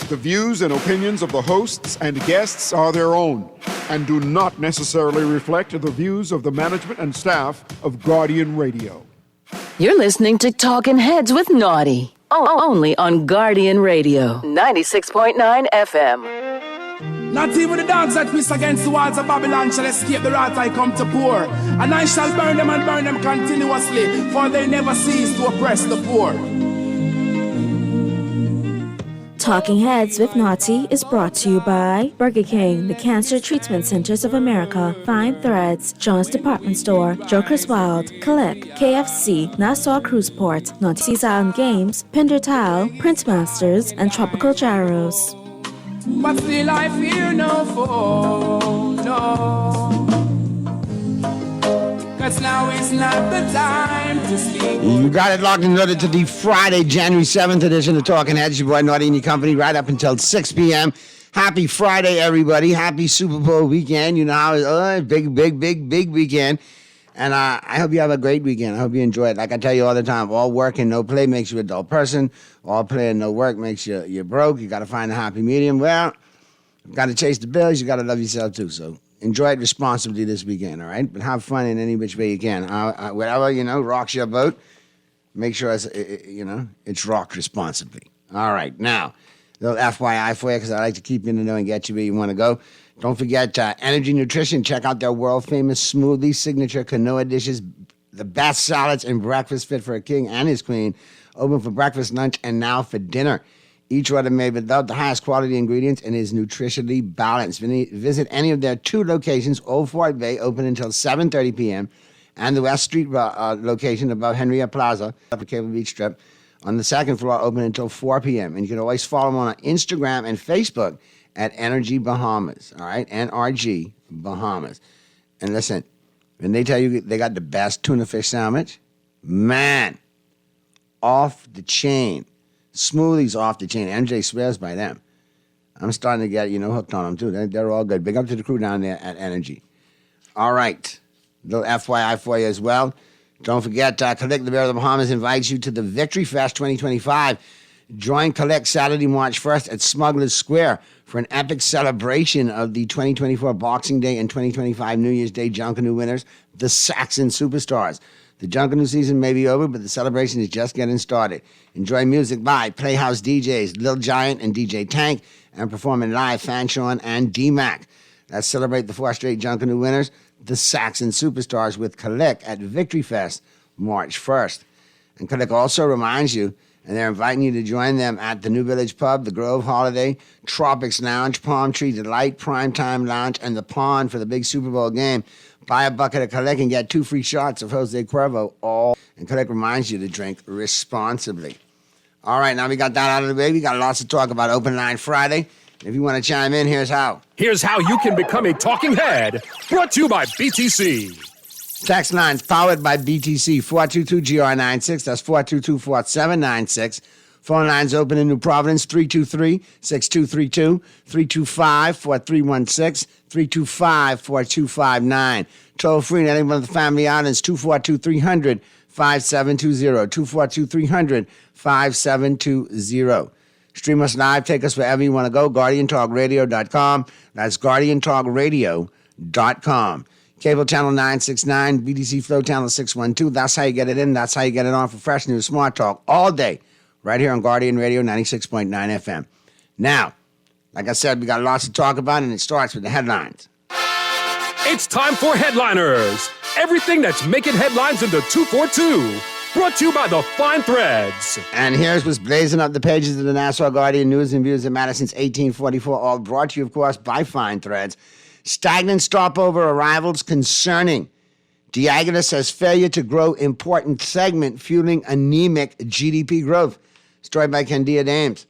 The views and opinions of the hosts and guests are their own and do not necessarily reflect the views of the management and staff of Guardian Radio. You're listening to Talking Heads with Naughty, only on Guardian Radio, 96.9 FM. Not even the dogs that piss against the walls of Babylon shall escape the wrath I come to pour. And I shall burn them and burn them continuously, for they never cease to oppress the poor. Talking Heads with Naughty is brought to you by Burger King, the Cancer Treatment Centers of America, Fine Threads, John's Department Store, Joker's Wild, Click, KFC, Nassau Cruise Port, Naughty's Island Games, Pinder Tile, Prince Masters, and Tropical Gyros. But still I fear no foe, no. Cause now is not the time to speak. You got it locked and loaded to the Friday, January 7th edition of Talking Heads. Your boy Naughty and your company right up until 6 p.m. Happy Friday, everybody. Happy Super Bowl weekend. You know how it's big weekend. And I hope you have a great weekend. I hope you enjoy it. Like I tell you all the time, all work and no play makes you a dull person. All play and no work makes you broke. You got to find a happy medium. Well, you got to chase the bills. You got to love yourself too. So enjoy it responsibly this weekend, all right? But have fun in any which way you can. Whatever, rocks your boat, make sure it's rocked responsibly. All right, now, a little FYI for you, because I like to keep you in the know and get you where you want to go. Don't forget Energy Nutrition. Check out their world-famous smoothie signature quinoa dishes, the best salads and breakfast fit for a king and his queen. Open for breakfast, lunch, and now for dinner. Each order made without the highest quality ingredients and is nutritionally balanced. Visit any of their two locations, Old Fort Bay, open until 7:30 p.m., and the West Street location above Henrietta Plaza, up the Cable Beach Strip, on the second floor, open until 4 p.m. And you can always follow them on Instagram and Facebook at Energy Bahamas, all right? NRG Bahamas. And listen, when they tell you they got the best tuna fish sandwich, man, off the chain. Smoothies off the chain. MJ swears by them. I'm starting to get, hooked on them, too. They're all good. Big up to the crew down there at Energy. All right. Little FYI for you as well. Don't forget, Collect the Bear of the Bahamas invites you to the Victory Fest 2025. Join Collect Saturday, March 1st at Smugglers Square for an epic celebration of the 2024 Boxing Day and 2025 New Year's Day Junkanoo winners, the Saxon Superstars. The Junkanoo season may be over, but the celebration is just getting started. Enjoy music by Playhouse DJs, Lil Giant and DJ Tank, and performing live Fanshawn and D-Mac. Let's celebrate the 4 straight Junkanoo winners, the Saxon Superstars, with Collect at Victory Fest, March 1st. And Collect also reminds you, and they're inviting you to join them at the New Village Pub, the Grove Holiday, Tropics Lounge, Palm Tree Delight, Primetime Lounge, and the Pond for the big Super Bowl game. Buy a bucket of Collect and get 2 free shots of Jose Cuervo. And Collect reminds you to drink responsibly. All right, now we got that out of the way. We got lots to talk about Open Line Friday. If you want to chime in, here's how. Here's how you can become a talking head. Brought to you by BTC. Text lines powered by BTC, 422-GR96. That's 422-4796. Phone lines open in New Providence, 323-6232, 325-4316, 325-4259. Toll free in any one of the family islands, 242-300-5720, 242-300-5720. Stream us live, take us wherever you want to go, GuardianTalkRadio.com. That's GuardianTalkRadio.com. Cable channel 969, BTC Flow channel 612. That's how you get it in. That's how you get it on for fresh news, smart talk, all day, right here on Guardian Radio 96.9 FM. Now, like I said, we got lots to talk about, and it starts with the headlines. It's time for Headliners. Everything that's making headlines in the 242. Brought to you by the Fine Threads. And here's what's blazing up the pages of the Nassau Guardian News and Views that matter since 1844, all brought to you, of course, by Fine Threads. Stagnant stopover arrivals concerning. Diageo says failure to grow important segment fueling anemic GDP growth. Story by Candia Dames.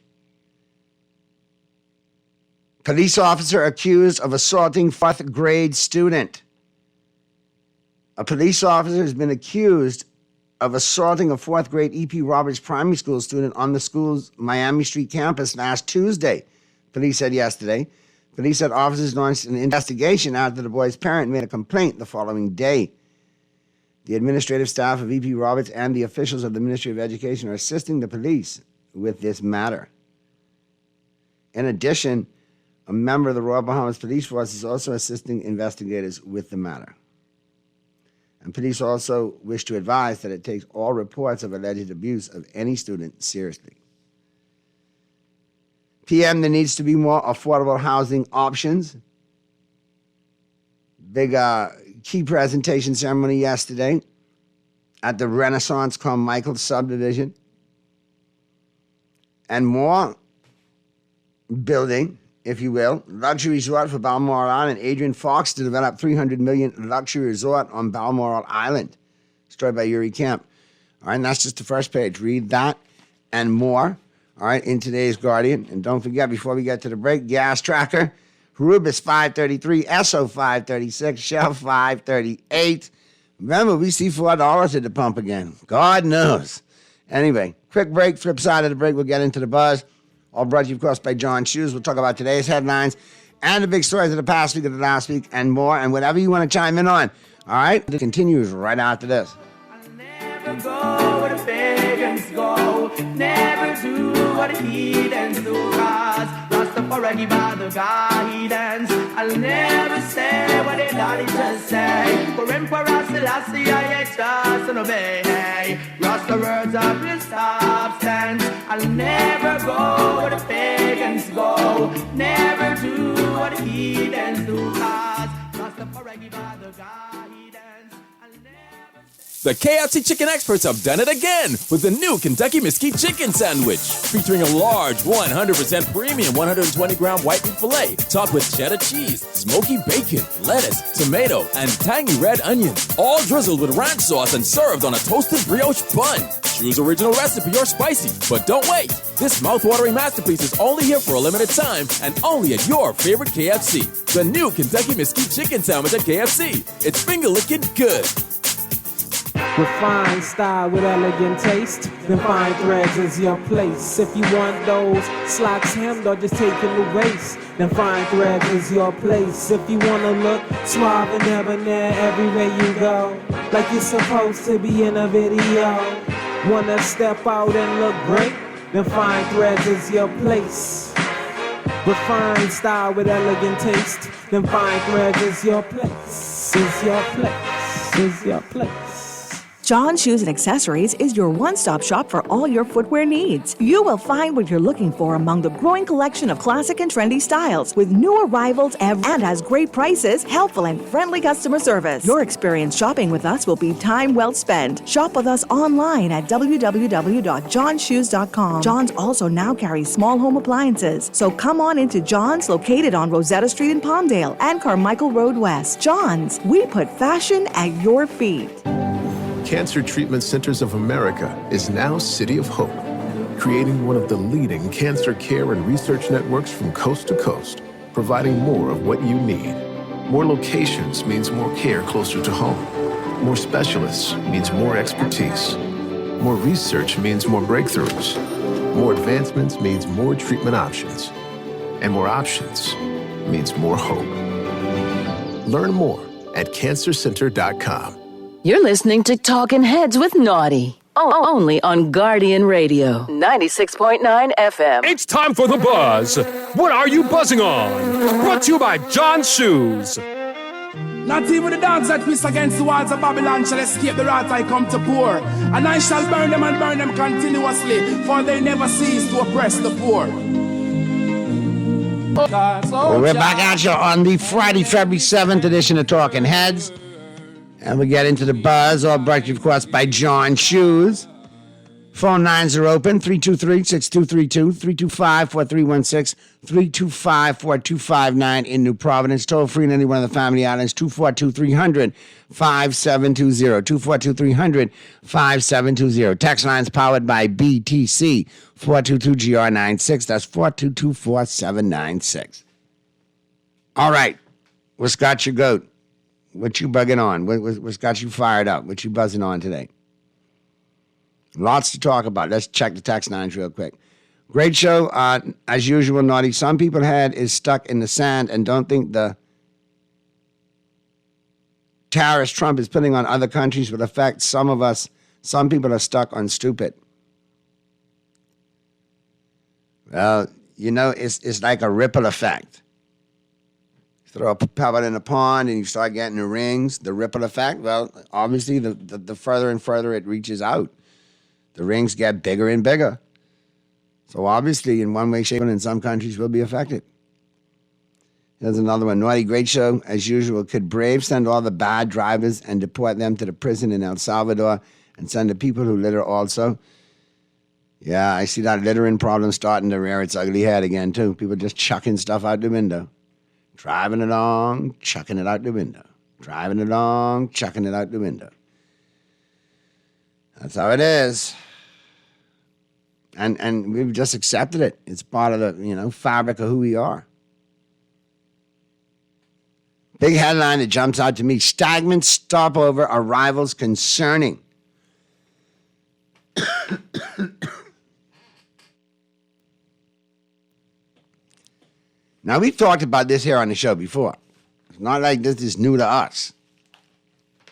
Police officer accused of assaulting 4th grade student. A police officer has been accused of assaulting a 4th grade E.P. Roberts Primary School student on the school's Miami Street campus last Tuesday, police said yesterday. Police said officers launched an investigation after the boy's parent made a complaint the following day. The administrative staff of E.P. Roberts and the officials of the Ministry of Education are assisting the police with this matter. In addition, a member of the Royal Bahamas Police Force is also assisting investigators with the matter. And police also wish to advise that it takes all reports of alleged abuse of any student seriously. PM, there needs to be more affordable housing options. Big key presentation ceremony yesterday at the Renaissance Carmichael subdivision. And more building, if you will, luxury resort for Balmoral Island. Adrian Fox to develop $300 million luxury resort on Balmoral Island. Story by Yuri Kemp. All right, and that's just the first page. Read that and more, all right, in today's Guardian. And don't forget, before we get to the break, gas tracker, Rubis 533, Esso 536, Shell 538. Remember, we see $4 at the pump again. God knows. Anyway, quick break. Flip side of the break, we'll get into the buzz. All brought to you, of course, by John Shoes. We'll talk about today's headlines and the big stories of the past week, of the last week, and more, and whatever you want to chime in on. All right? It continues right after this. I'll never go where the pagans go. Never do what the heathens do. Cause Rastafari give out the guidance. I'll never say what they daddy just say. For Emperor Selassie, I trust and obey. Rasta words of his substance. I'll never go where the pagans go. Never do what the heathens do. Cause Rastafari give out the guidance. I'll never. The KFC chicken experts have done it again with the new Kentucky Mesquite Chicken Sandwich, featuring a large 100% premium 120-gram white meat filet topped with cheddar cheese, smoky bacon, lettuce, tomato, and tangy red onions, all drizzled with ranch sauce and served on a toasted brioche bun. Choose original recipe or spicy, but don't wait. This mouth-watering masterpiece is only here for a limited time and only at your favorite KFC. The new Kentucky Mesquite Chicken Sandwich at KFC. It's finger-licking good. Refined style with elegant taste, then fine threads is your place. If you want those slacks hemmed or just taking the waist, then fine threads is your place. If you wanna look suave and debonair everywhere you go, like you're supposed to be in a video, wanna step out and look great, then fine threads is your place. Refined style with elegant taste, then fine threads is your place, is your place, is your place. John Shoes and Accessories is your one-stop shop for all your footwear needs. You will find what you're looking for among the growing collection of classic and trendy styles with new arrivals and has great prices, helpful and friendly customer service. Your experience shopping with us will be time well spent. Shop with us online at www.johnshoes.com. John's also now carries small home appliances, so come on into John's, located on Rosetta Street in Palmdale and Carmichael Road West. John's, we put fashion at your feet. Cancer Treatment Centers of America is now City of Hope, creating one of the leading cancer care and research networks from coast to coast, providing more of what you need. More locations means more care closer to home. More specialists means more expertise. More research means more breakthroughs. More advancements means more treatment options. And more options means more hope. Learn more at cancercenter.com. You're listening to Talkin' Heads with Naughty. Only on Guardian Radio, 96.9 FM. It's time for the buzz. What are you buzzing on? Brought to you by John Shoes. Not even the dogs that piss against the walls of Babylon shall escape the wrath I come to pour. And I shall burn them and burn them continuously, for they never cease to oppress the poor. Well, we're back at you on the Friday, February 7th edition of Talking Heads. And we get into the buzz, all brought to you, of course, by John Shoes. Phone lines are open, 323-6232, 325-4316, 325-4259 in New Providence. Toll free in any one of the family islands, 242-300-5720, 242-300-5720. Text lines powered by BTC, 422-GR96. That's 422-4796. All right, what's got your goat? What you bugging on? What's got you fired up? What you buzzing on today? Lots to talk about. Let's check the text lines real quick. Great show. As usual, Naughty. Some people head is stuck in the sand and don't think the tariffs Trump is putting on other countries will affect some of us. Some people are stuck on stupid. Well, You know, it's like a ripple effect. Throw a pebble in a pond and you start getting the rings, the ripple effect. Well, obviously, the further and further it reaches out, the rings get bigger and bigger. So obviously, in one way, shape, and in some countries will be affected. Here's another one. Naughty, great show, as usual. Could Brave send all the bad drivers and deport them to the prison in El Salvador and send the people who litter also? Yeah, I see that littering problem starting to rear its ugly head again, too. People just chucking stuff out the window. Driving along, chucking it out the window. Driving along, chucking it out the window. That's how it is. And we've just accepted it. It's part of the, fabric of who we are. Big headline that jumps out to me. Stagnant stopover arrivals concerning. Now, we've talked about this here on the show before. It's not like this is new to us.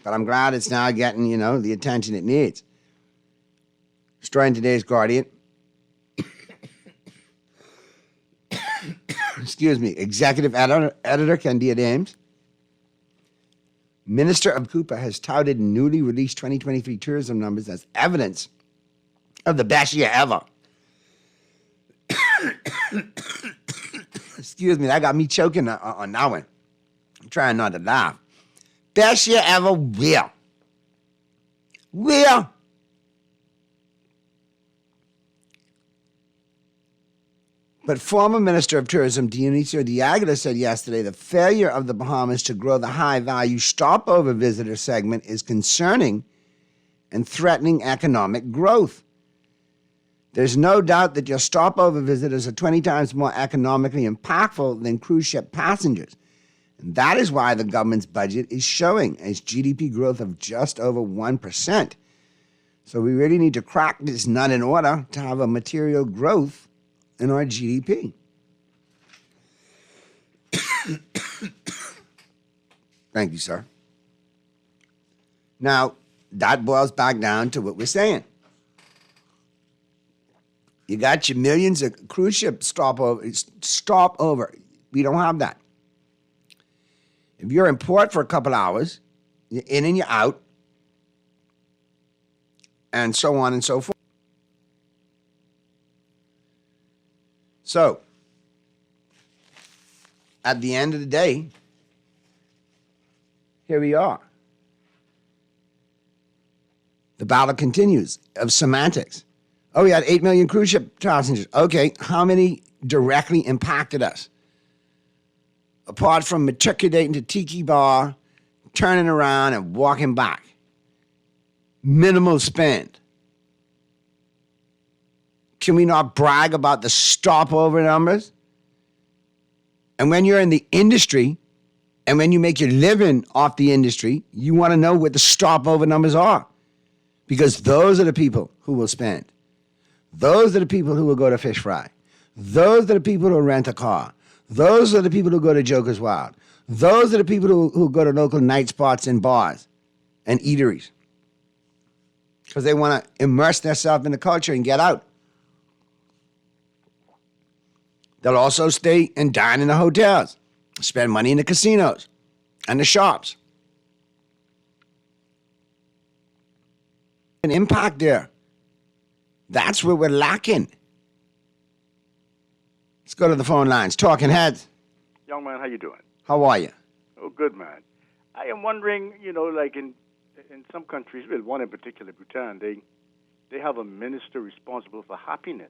But I'm glad it's now getting, the attention it needs. Story in today's Guardian. Excuse me. Executive editor Candia Dames. Minister of Cooper has touted newly released 2023 tourism numbers as evidence of the best year ever. Excuse me, that got me choking on that one. I'm trying not to laugh. Best year ever, where? Where? But former Minister of Tourism Dionisio de Aguilar said yesterday the failure of the Bahamas to grow the high-value stopover visitor segment is concerning and threatening economic growth. There's no doubt that your stopover visitors are 20 times more economically impactful than cruise ship passengers. And that is why the government's budget is showing as GDP growth of just over 1%. So we really need to crack this nut in order to have a material growth in our GDP. Thank you, sir. Now, that boils back down to what we're saying. You got your millions of cruise ship stopover. We don't have that. If you're in port for a couple hours, you're in and you're out, and so on and so forth. So, at the end of the day, here we are. The battle continues of semantics. Oh, we had 8 million cruise ship passengers. Okay, how many directly impacted us? Apart from matriculating to Tiki Bar, turning around and walking back. Minimal spend. Can we not brag about the stopover numbers? And when you're in the industry, and when you make your living off the industry, you want to know what the stopover numbers are. Because those are the people who will spend. Those are the people who will go to Fish Fry. Those are the people who rent a car. Those are the people who go to Joker's Wild. Those are the people who go to local night spots and bars and eateries. Because they want to immerse themselves in the culture and get out. They'll also stay and dine in the hotels, spend money in the casinos and the shops. An impact there. That's where we're lacking. Let's go to the phone lines. Talking Heads. Young man, how you doing? How are you? Oh, good, man. I am wondering, like in some countries, well, one in particular, Bhutan, they have a minister responsible for happiness.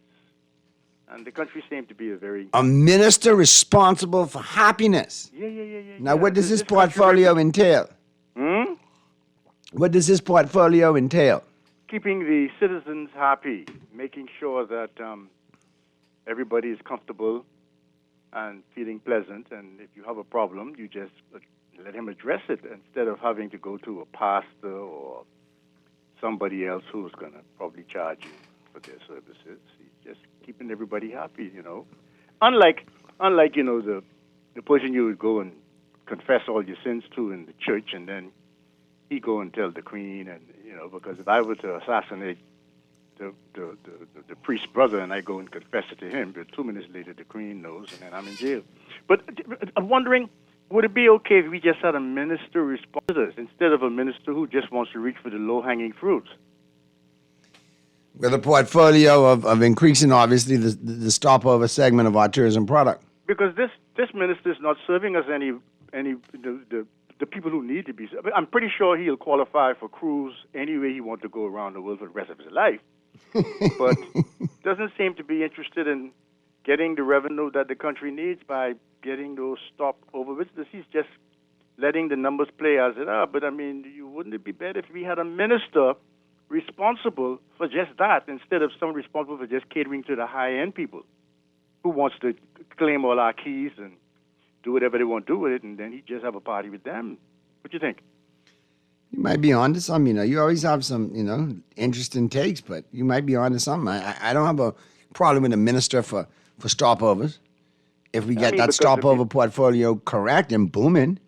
And the country seems to be a minister responsible for happiness? Yeah. Now, what does this portfolio entail? What does this portfolio entail? Keeping the citizens happy, making sure that everybody is comfortable and feeling pleasant. And if you have a problem, you just let him address it instead of having to go to a pastor or somebody else who's going to probably charge you for their services. He's just keeping everybody happy, Unlike the person you would go and confess all your sins to in the church, and then he go and tell the queen, and because if I were to assassinate the priest's brother, and I go and confess it to him. But 2 minutes later, the queen knows, and then I'm in jail. But I'm wondering, would it be okay if we just had a minister respond to this instead of a minister who just wants to reach for the low-hanging fruits? With a portfolio of increasing, obviously, the stopover segment of our tourism product. Because this minister is not serving us any the people who need to be. I'm pretty sure he'll qualify for cruise anyway he wants to go around the world for the rest of his life. But doesn't seem to be interested in getting the revenue that the country needs by getting those stopover visitors. He's just letting the numbers play as it are. But I mean, wouldn't it be better if we had a minister responsible for just that instead of someone responsible for just catering to the high-end people who wants to claim all our keys and do whatever they want to do with it, and then he just have a party with them? What do you think? You might be onto some, you always have some, interesting takes, but you might be onto something. I don't have a problem with a minister for stopovers if we get that stopover portfolio correct and booming.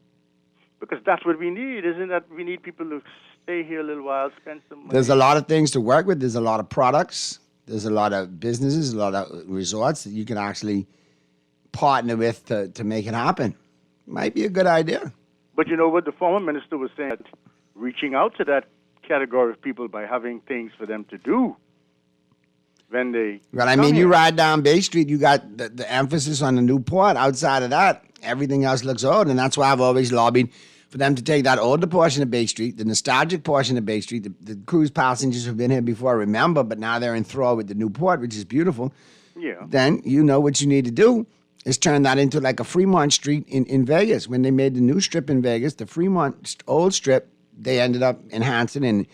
Because that's what we need, isn't that? We need people to stay here a little while, spend some money. There's a lot of things to work with. There's a lot of products. There's a lot of businesses, a lot of resorts that you can actually partner with to make it happen. Might be a good idea. But you know what? The former minister was saying, that reaching out to that category of people by having things for them to do when they... Well, I mean, you ride down Bay Street, you got the emphasis on the new port. Outside of that, everything else looks old, and that's why I've always lobbied for them to take that older portion of Bay Street, the nostalgic portion of Bay Street, the cruise passengers who've been here before remember, but now they're enthralled with the new port, which is beautiful. Yeah. Then you know what you need to do is turn that into like a Fremont Street in Vegas. When they made the new strip in Vegas, the Fremont old strip, they ended up enhancing and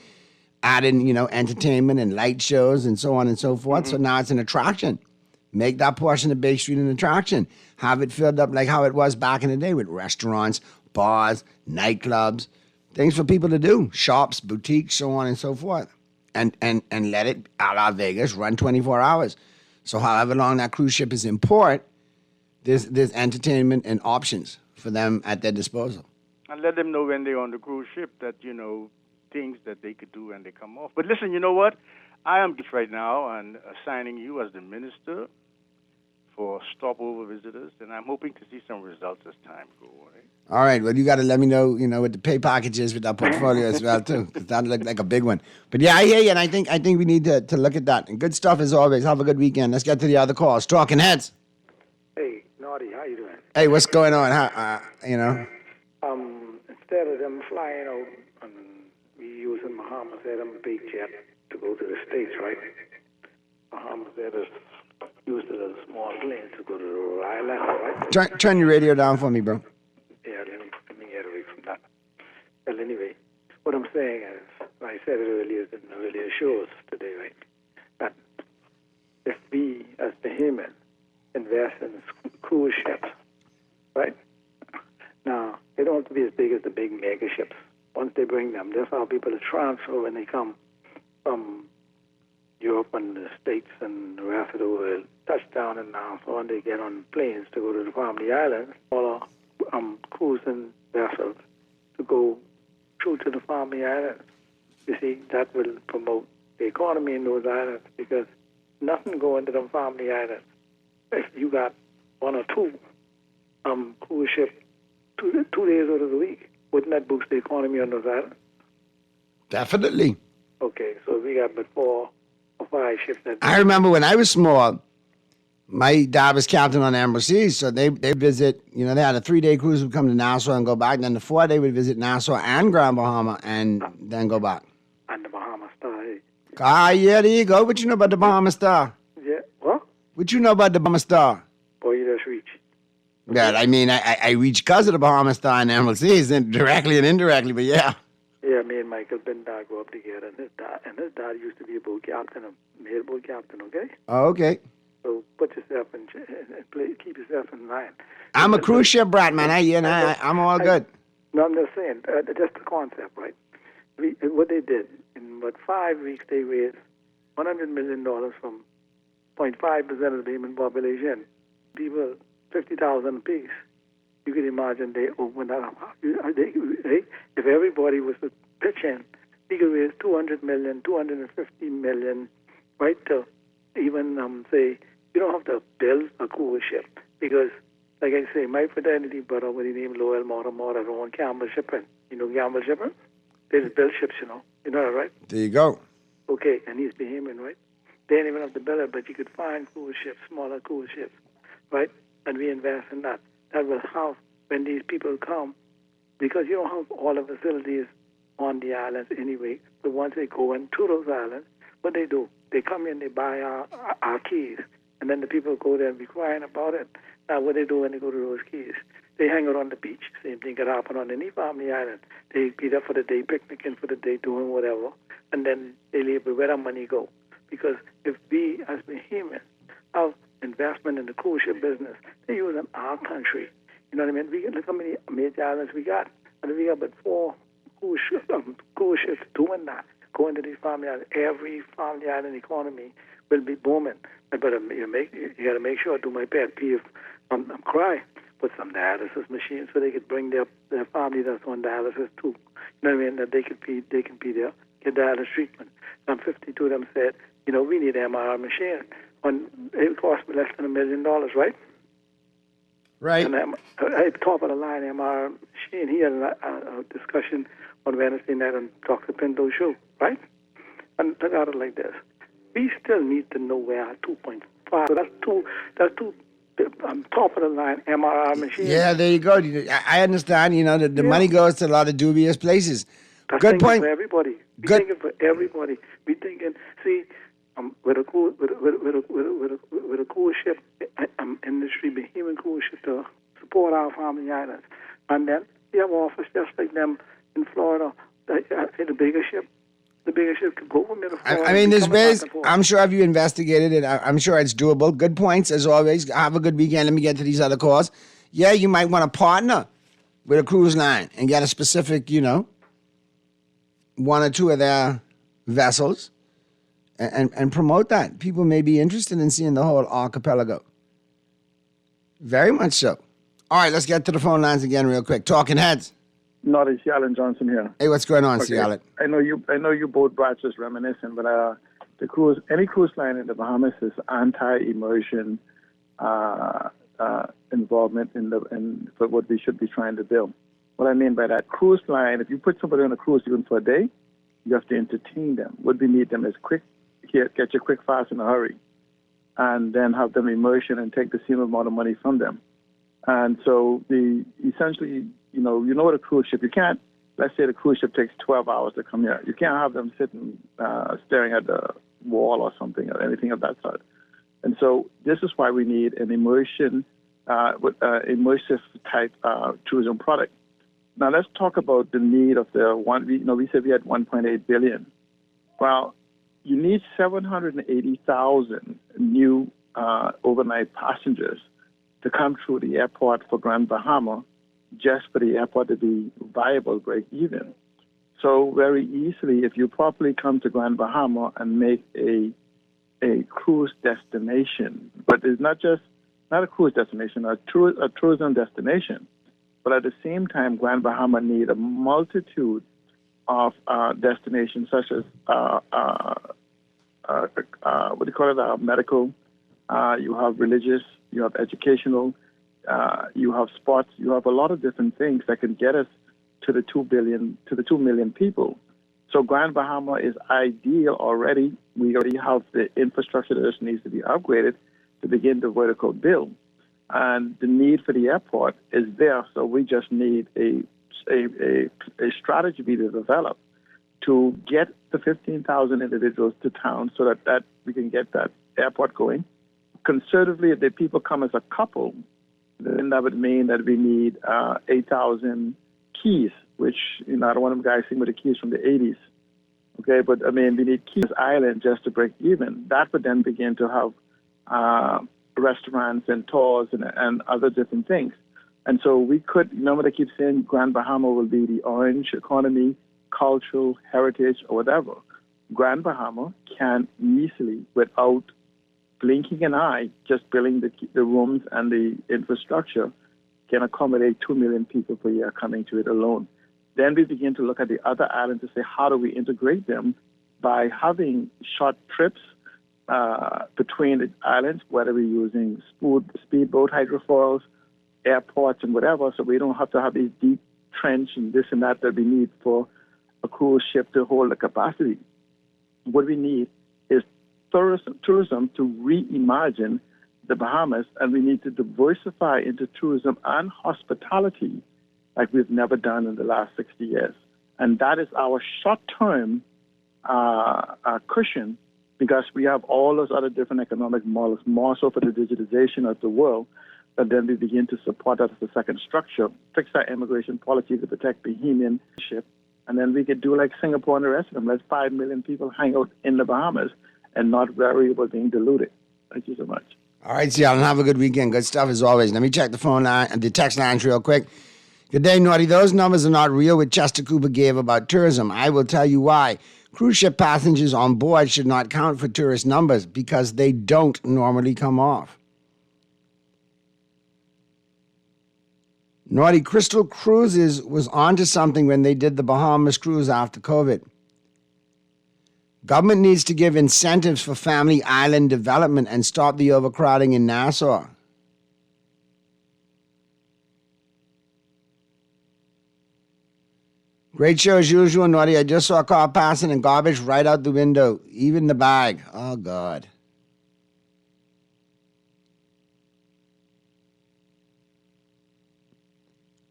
adding, entertainment and light shows and so on and so forth. So now it's an attraction. Make that portion of Bay Street an attraction. Have it filled up like how it was back in the day with restaurants, bars, nightclubs, things for people to do, shops, boutiques, so on and so forth. And let it, a la Vegas, run 24 hours. So however long that cruise ship is in port, there's entertainment and options for them at their disposal. And let them know when they're on the cruise ship that, things that they could do when they come off. But listen, you know what? I am just right now and assigning you as the minister for stopover visitors, and I'm hoping to see some results as time goes on. All right. Well, you got to let me know, what the pay package is with that portfolio as well, too, because that looked like a big one. But yeah, I hear you, and I think we need to look at that. And good stuff as always. Have a good weekend. Let's get to the other calls. Talking Heads. Hey, Naughty, how you doing? Hey, what's going on? Instead of them flying out and we using Muhammad said them big jet to go to the States, right? Muhammad said used a small plane to go to Rhode Island, right? Turn your radio down for me, bro. Yeah, let me get away from that. Well, anyway, what I'm saying is, I said it earlier in the earlier shows today, right? That if we, as the human, invest in cruise ships, right? Now, they don't have to be as big as the big mega ships. Once they bring them, that's how people transfer when they come from Europe and the States and the rest of the world, touchdown and now, so when they get on planes to go to the Family Islands, or cruising vessels to go through to the Family Islands. You see, that will promote the economy in those islands because nothing going to them Family Islands. If you got one or two cruise ships 2 days out of the week, wouldn't that boost the economy on those islands? Definitely. Okay, so we got but 4 or 5 ships. I remember when I was small, my dad was captain on the Emerald Seas, so they visit, they had a 3-day cruise, would come to Nassau and go back, and then the 4th day would visit Nassau and Grand Bahama and then go back. And the Bahama Star, hey? Yeah, there you go. What you know about the Bahama Star? Yeah, what? What you know about the Bahama Star? Boy, you just reach. Yeah, I mean, I reached because of the Bahama Star and Emerald Seas, directly and indirectly, but yeah. Yeah, me and Michael Bendar grew up together, and his dad used to be a boat captain, a male boat captain, okay? Oh, okay. So put yourself in, keep yourself in line. I'm a cruise ship brat, man. I'm all good. No, I'm just saying, just the concept, right? What they did, in about 5 weeks, they raised $100 million from 0.5% of the human population. People, 50,000 apiece. You can imagine they opened that up. If everybody was to pitch in, we could raise $200 million, $250 million, right? To even say, you don't have to build a cruise ship because, like I say, my fraternity brother with the name Lowell Mortimer own Campbell Shipping. You know Campbell Shipping? They just build ships, you know. You know that, right? There you go. Okay, and he's Bahamian, right? They didn't even have to build it, but you could find cruise ships, smaller cruise ships, right? And we invest in that. That will help when these people come, because you don't have all the facilities on the islands anyway. But once they go into those islands, what they do, they come in, they buy our keys, and then the people go there and be crying about it. Now, what they do when they go to those keys, they hang out on the beach. Same thing could happen on any family island. They be there for the day, picnicking for the day, doing whatever, and then they leave. But where the money go? Because if we, as Bahamians, have investment in the cruise ship business, they use in our country. You know what I mean? We look how many major islands we got, and we got but 4 cruise ships doing that, going to these family islands. Every family island economy will be booming. But you got to make sure I do my pet peeve. I'm crying. Put some dialysis machines so they could bring their family that's on dialysis too. You know what I mean? That they can be there, get dialysis treatment. I'm 52 of them said, you know, we need an MRI machine. It cost me less than $1 million, right? Right. And I top of the line MRI machine. He had a discussion on Wednesday night on Dr. Pinto's show, right? And look at it like this. We still need to know where our 2.5. So that's two top of the line MRI machine. Yeah, there you go. I understand. You know, the money goes to a lot of dubious places. That's Good point. For everybody. We thinking for everybody. We thinking. See, with a cruise ship industry, Bahamian cruise ship to support our family islands, and then we have offers just like them in Florida. The bigger ship. The bigger ship could go from there to Florida. I mean, there's ways. I'm sure have you investigated it. I'm sure it's doable. Good points, as always. Have a good weekend. Let me get to these other calls. Yeah, you might want to partner with a cruise line and get a specific, you know, 1 or 2 of their vessels and promote that. People may be interested in seeing the whole archipelago. Very much so. All right, let's get to the phone lines again real quick. Talking Heads. Not it's Alan Johnson here. Hey, what's going on, Cialet? I know you both brats just reminiscing, but any cruise line in the Bahamas is anti-immersion involvement in for what we should be trying to build. What I mean by that, cruise line, if you put somebody on a cruise even for a day, you have to entertain them. What we need them is get you quick, fast, in a hurry, and then have them immersion and take the same amount of money from them. And so essentially, you know what a cruise ship, you can't, let's say the cruise ship takes 12 hours to come here. You can't have them sitting staring at the wall or something or anything of that sort. And so this is why we need an immersive type tourism product. Now let's talk about the need of we said we had 1.8 billion. Well, you need 780,000 new overnight passengers to come through the airport for Grand Bahama, just for the airport to be viable, break even. So very easily, if you properly come to Grand Bahama and make a cruise destination, but it's not a cruise destination, a tourism destination, but at the same time, Grand Bahama need a multitude of destinations such as medical, you have religious, you have educational, you have sports, you have a lot of different things that can get us to the 2 million people. So Grand Bahama is ideal already. We already have the infrastructure that just needs to be upgraded to begin the vertical build. And the need for the airport is there, so we just need a strategy to develop to get the 15,000 individuals to town so that we can get that airport going. Conservatively, if the people come as a couple, then that would mean that we need 8,000 keys, which, I don't want them guys sing with the keys from the 80s. Okay, but I mean, we need keys island just to break even. That would then begin to have restaurants and tours and other different things. And so we could, remember they keep saying Grand Bahama will be the orange economy, cultural, heritage, or whatever. Grand Bahama can easily, without blinking an eye, just building the rooms and the infrastructure, can accommodate 2 million people per year coming to it alone. Then we begin to look at the other islands to say, how do we integrate them by having short trips between the islands, whether we're using speedboat hydrofoils, airports, and whatever, so we don't have to have these deep trench and this and that we need for a cruise ship to hold the capacity. What we need is tourism to reimagine the Bahamas, and we need to diversify into tourism and hospitality like we've never done in the last 60 years. And that is our short-term cushion, because we have all those other different economic models, more so for the digitization of the world, but then we begin to support that as a second structure, fix our immigration policy to protect Bahamian ship, and then we could do like Singapore and the rest of them. Let 5 million people hang out in the Bahamas and not worry about being diluted. Thank you so much. All right, Seattle, have a good weekend. Good stuff as always. Let me check the phone line and the text lines real quick. Good day, Naughty. Those numbers are not real what Chester Cooper gave about tourism. I will tell you why. Cruise ship passengers on board should not count for tourist numbers because they don't normally come off. Naughty, Crystal Cruises was onto something when they did the Bahamas cruise after COVID. Government needs to give incentives for family island development and stop the overcrowding in Nassau. Great show as usual, Naughty. I just saw a car passing and garbage right out the window, even the bag. Oh, God.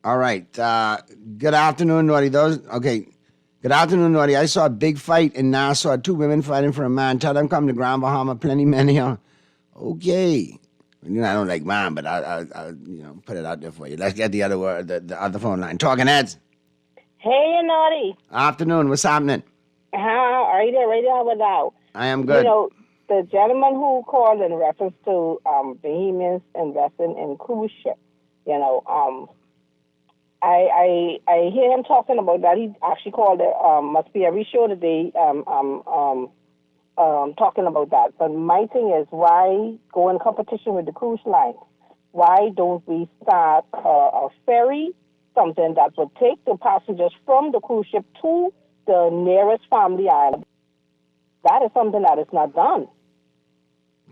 All right. Good afternoon, Naughty. Good afternoon, Naughty. I saw a big fight in Nassau. 2 women fighting for a man. Tell them come to Grand Bahama. Plenty many are. Okay. You know, I don't like mine, but I'll put it out there for you. Let's get the other phone line. Talking Heads. Hey, Naughty. Afternoon. What's happening? How are you there? Ready to have it now? I am good. You know, the gentleman who called in reference to Bahamians investing in cruise ships, I hear him talking about that. He actually called it, must be every show today, talking about that. But my thing is, why go in competition with the cruise line? Why don't we start a ferry, something that would take the passengers from the cruise ship to the nearest family island? That is something that is not done.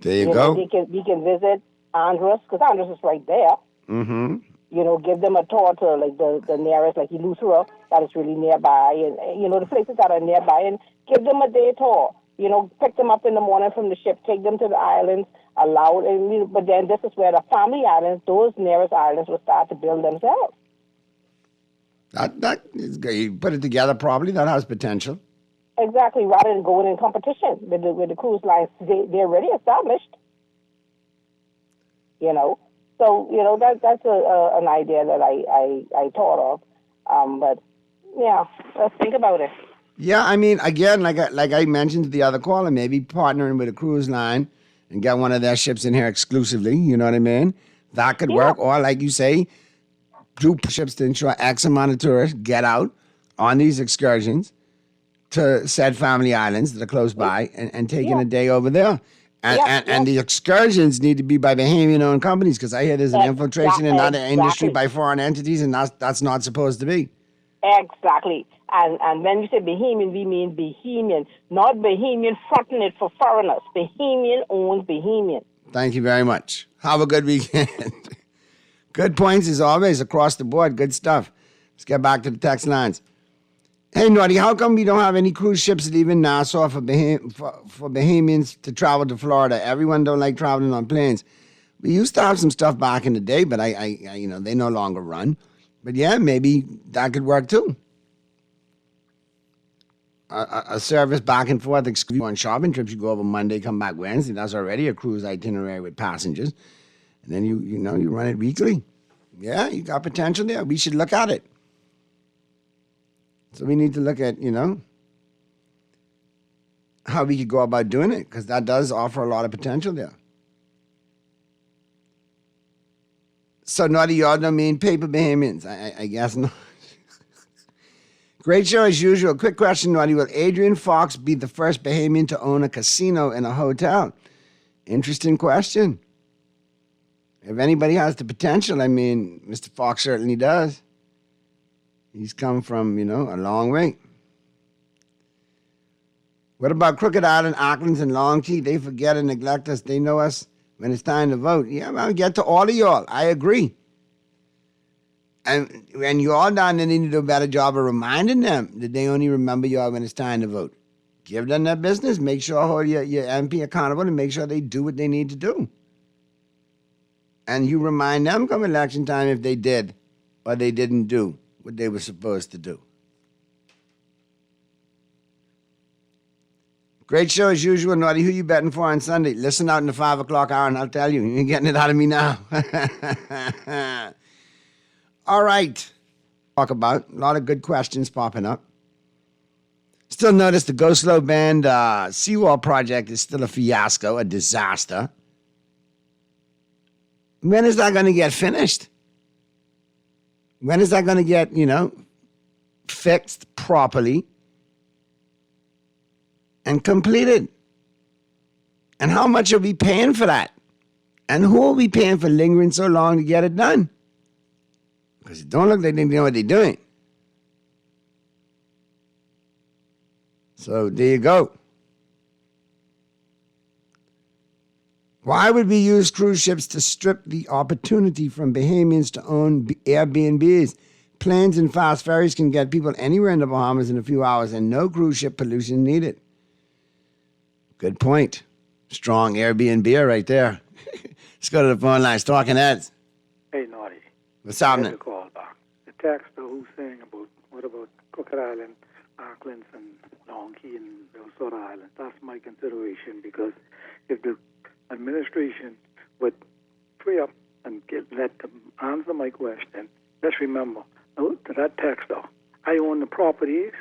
There you go. We can visit Andros, because Andros is right there. Mm-hmm. Give them a tour to like the nearest, like Eleuthera, that is really nearby, and the places that are nearby, and give them a day tour. Pick them up in the morning from the ship, take them to the islands, but then this is where the family islands, those nearest islands, will start to build themselves. That is good. You put it together properly, that has potential. Exactly, rather than going in competition with the cruise lines. They're already established. So, that's an idea that I thought of. But, yeah, let's think about it. Yeah, I mean, again, like I mentioned to the other caller, maybe partnering with a cruise line and get one of their ships in here exclusively, you know what I mean? That could work. Or, like you say, do ships to ensure X amount of tourists get out on these excursions to said family islands that are close by and taking a day over there. And the excursions need to be by Bahamian-owned companies, because I hear there's an infiltration in that industry by foreign entities, and that's not supposed to be. Exactly. And when we say Bahamian, we mean Bahamian, not Bahamian fronting it for foreigners. Bahamian owns Bahamian. Thank you very much. Have a good weekend. Good points as always across the board. Good stuff. Let's get back to the text lines. Hey, Naughty, how come we don't have any cruise ships leaving Nassau for Bahamians to travel to Florida? Everyone don't like traveling on planes. We used to have some stuff back in the day, but I they no longer run. But yeah, maybe that could work too. A service back and forth on shopping trips. You go over Monday, come back Wednesday. That's already a cruise itinerary with passengers. And then you run it weekly. Yeah, you got potential there. We should look at it. So we need to look at, how we could go about doing it, because that does offer a lot of potential there. So, Naughty, y'all don't mean paper Bahamians. I guess not. Great show as usual. Quick question, Naughty. Will Adrian Fox be the first Bahamian to own a casino in a hotel? Interesting question. If anybody has the potential, I mean, Mr. Fox certainly does. He's come from, a long way. What about Crooked Island, Auckland, and Long Key? They forget and neglect us. They know us when it's time to vote. Yeah, I'll get to all of y'all. I agree. And when you all down there, they need to do a better job of reminding them that they only remember y'all when it's time to vote. Give them their business. Make sure hold your MP accountable and make sure they do what they need to do. And you remind them come election time if they did or they didn't do what they were supposed to do. Great show as usual, Naughty. Who you betting for on Sunday? Listen out in the 5 o'clock hour and I'll tell you. You're getting it out of me now. All right. Talk about a lot of good questions popping up. Still notice the Go Slow Band Seawall project is still a fiasco, a disaster. When is that going to get finished? When is that going to get, fixed properly and completed? And how much are we paying for that? And who are we paying for lingering so long to get it done? Because it don't look like they know what they're doing. So there you go. Why would we use cruise ships to strip the opportunity from Bahamians to own Airbnbs? Planes and fast ferries can get people anywhere in the Bahamas in a few hours and no cruise ship pollution needed. Good point. Strong Airbnb right there. Let's go to the phone lines. Talking Heads. Hey, Naughty. What's happening? Call back. The texter who's saying what about Crooked Island, Auckland, and Long Key, and those sort of islands. That's my consideration, because if the administration would free up and let them answer my question, let's remember, to that texter, I own the properties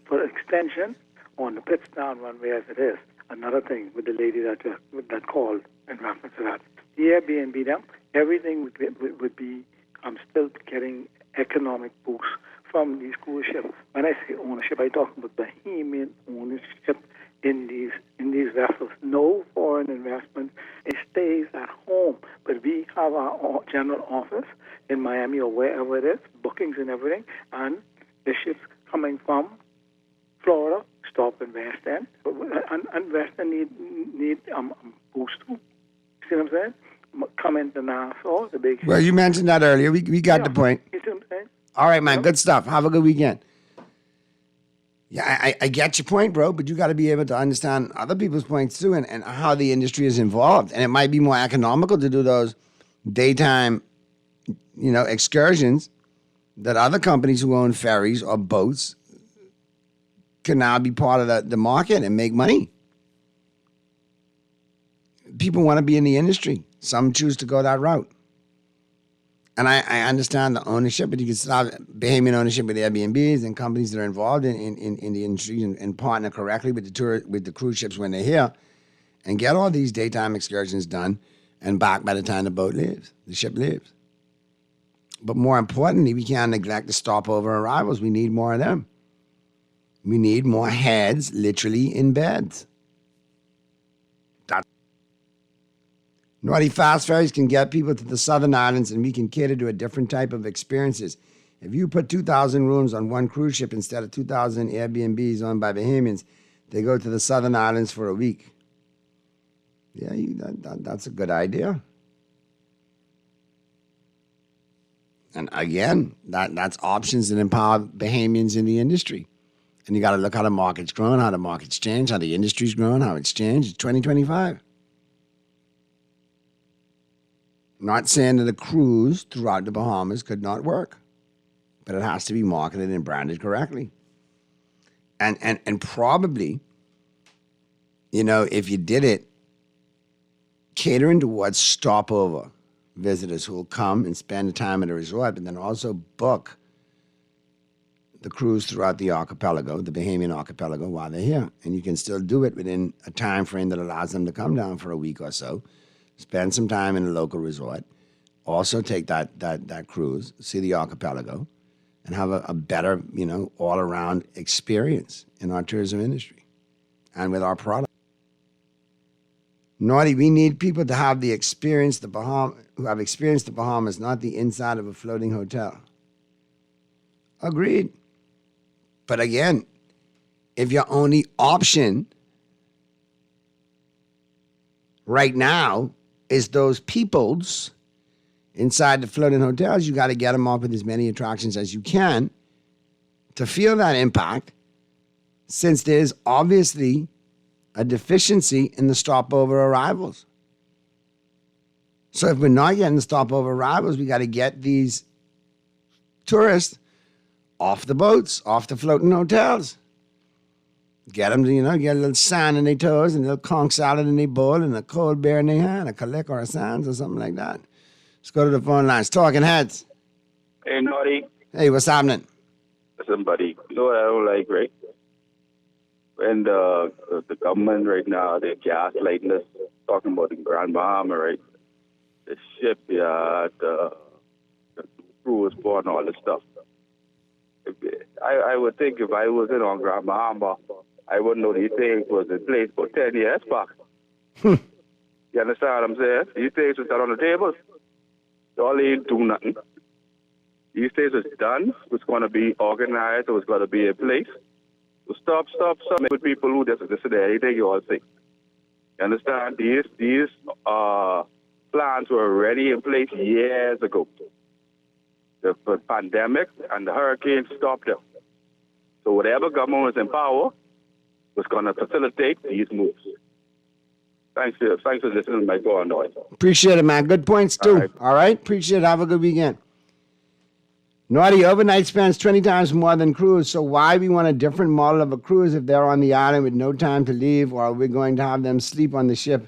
for extension on the Pittsdown runway as it is. Another thing with the lady that called in reference to that. The Airbnb, them, everything would be, I'm still getting economic boost from these cruise ships. When I say ownership, I talk about Bahamian ownership in these vessels. No foreign investment. It stays at home. But we have our general office in Miami or wherever it is, bookings and everything, and the ships coming from Florida stop in West End, and West End need boost too. See what I'm saying? Come into Nassau, the big. Well, you mentioned that earlier. We got the point. You see what I'm saying? All right, man. Good stuff. Have a good weekend. Yeah, I get your point, bro, but you got to be able to understand other people's points too, and how the industry is involved. And it might be more economical to do those daytime, excursions that other companies who own ferries or boats can now be part of the market and make money. People want to be in the industry. Some choose to go that route. And I understand the ownership, but you can still have Bahamian ownership with Airbnbs and companies that are involved in the industry and partner correctly with the cruise ships when they're here and get all these daytime excursions done and back by the time the ship leaves. But more importantly, we can't neglect the stopover arrivals. We need more of them. We need more heads literally in beds. Naughty fast ferries can get people to the southern islands, and we can cater to a different type of experiences. If you put 2,000 rooms on one cruise ship instead of 2,000 Airbnbs owned by Bahamians, they go to the southern islands for a week. Yeah, that's a good idea. And again, that's options that empower Bahamians in the industry. And you got to look how the market's growing, how the market's changed, how the industry's growing, how it's changed. It's 2025. Not saying that a cruise throughout the Bahamas could not work, but it has to be marketed and branded correctly. And probably, if you did it, catering towards stopover visitors who will come and spend the time at a resort, but then also book the cruise throughout the archipelago, the Bahamian archipelago, while they're here. And you can still do it within a time frame that allows them to come down for a week or so, spend some time in a local resort, also take that cruise, see the archipelago, and have a better, all-around experience in our tourism industry and with our product. Naughty, we need people to have who have experienced the Bahamas, not the inside of a floating hotel. Agreed. But again, if your only option right now is those peoples inside the floating hotels. You got to get them up with as many attractions as you can to feel that impact, since there's obviously a deficiency in the stopover arrivals. So if we're not getting the stopover arrivals, we got to get these tourists off the boats, off the floating hotels. Get them to, get a little sand in their toes and a little conch salad in their bowl and a cold beer in their hand, a Kalek or a Sands or something like that. Let's go to the phone lines. Talking Heads. Hey, Naughty. Hey, what's happening? Listen, buddy. You know what I don't like, right? When the government right now, they're gaslighting us, talking about the Grand Bahama, right? The shipyard, the cruise port and all this stuff. I would think if I was in on Grand Bahama, I wouldn't know these things was in place for 10 years back. You understand what I'm saying? These things was done on the table. Y'all ain't do nothing. These things was done. It was going to be organized. It was going to be in place. So stop with people who just listen to anything you all say. You understand? These plans were already in place years ago. The pandemic and the hurricane stopped them. So whatever government was in power was going to facilitate these moves. Thanks for listening to my call, Noise. Appreciate it, man. Good points, too. All right? Appreciate it. Have a good weekend. Naughty, overnight spends 20 times more than cruise, so why we want a different model of a cruise if they're on the island with no time to leave, or are we going to have them sleep on the ship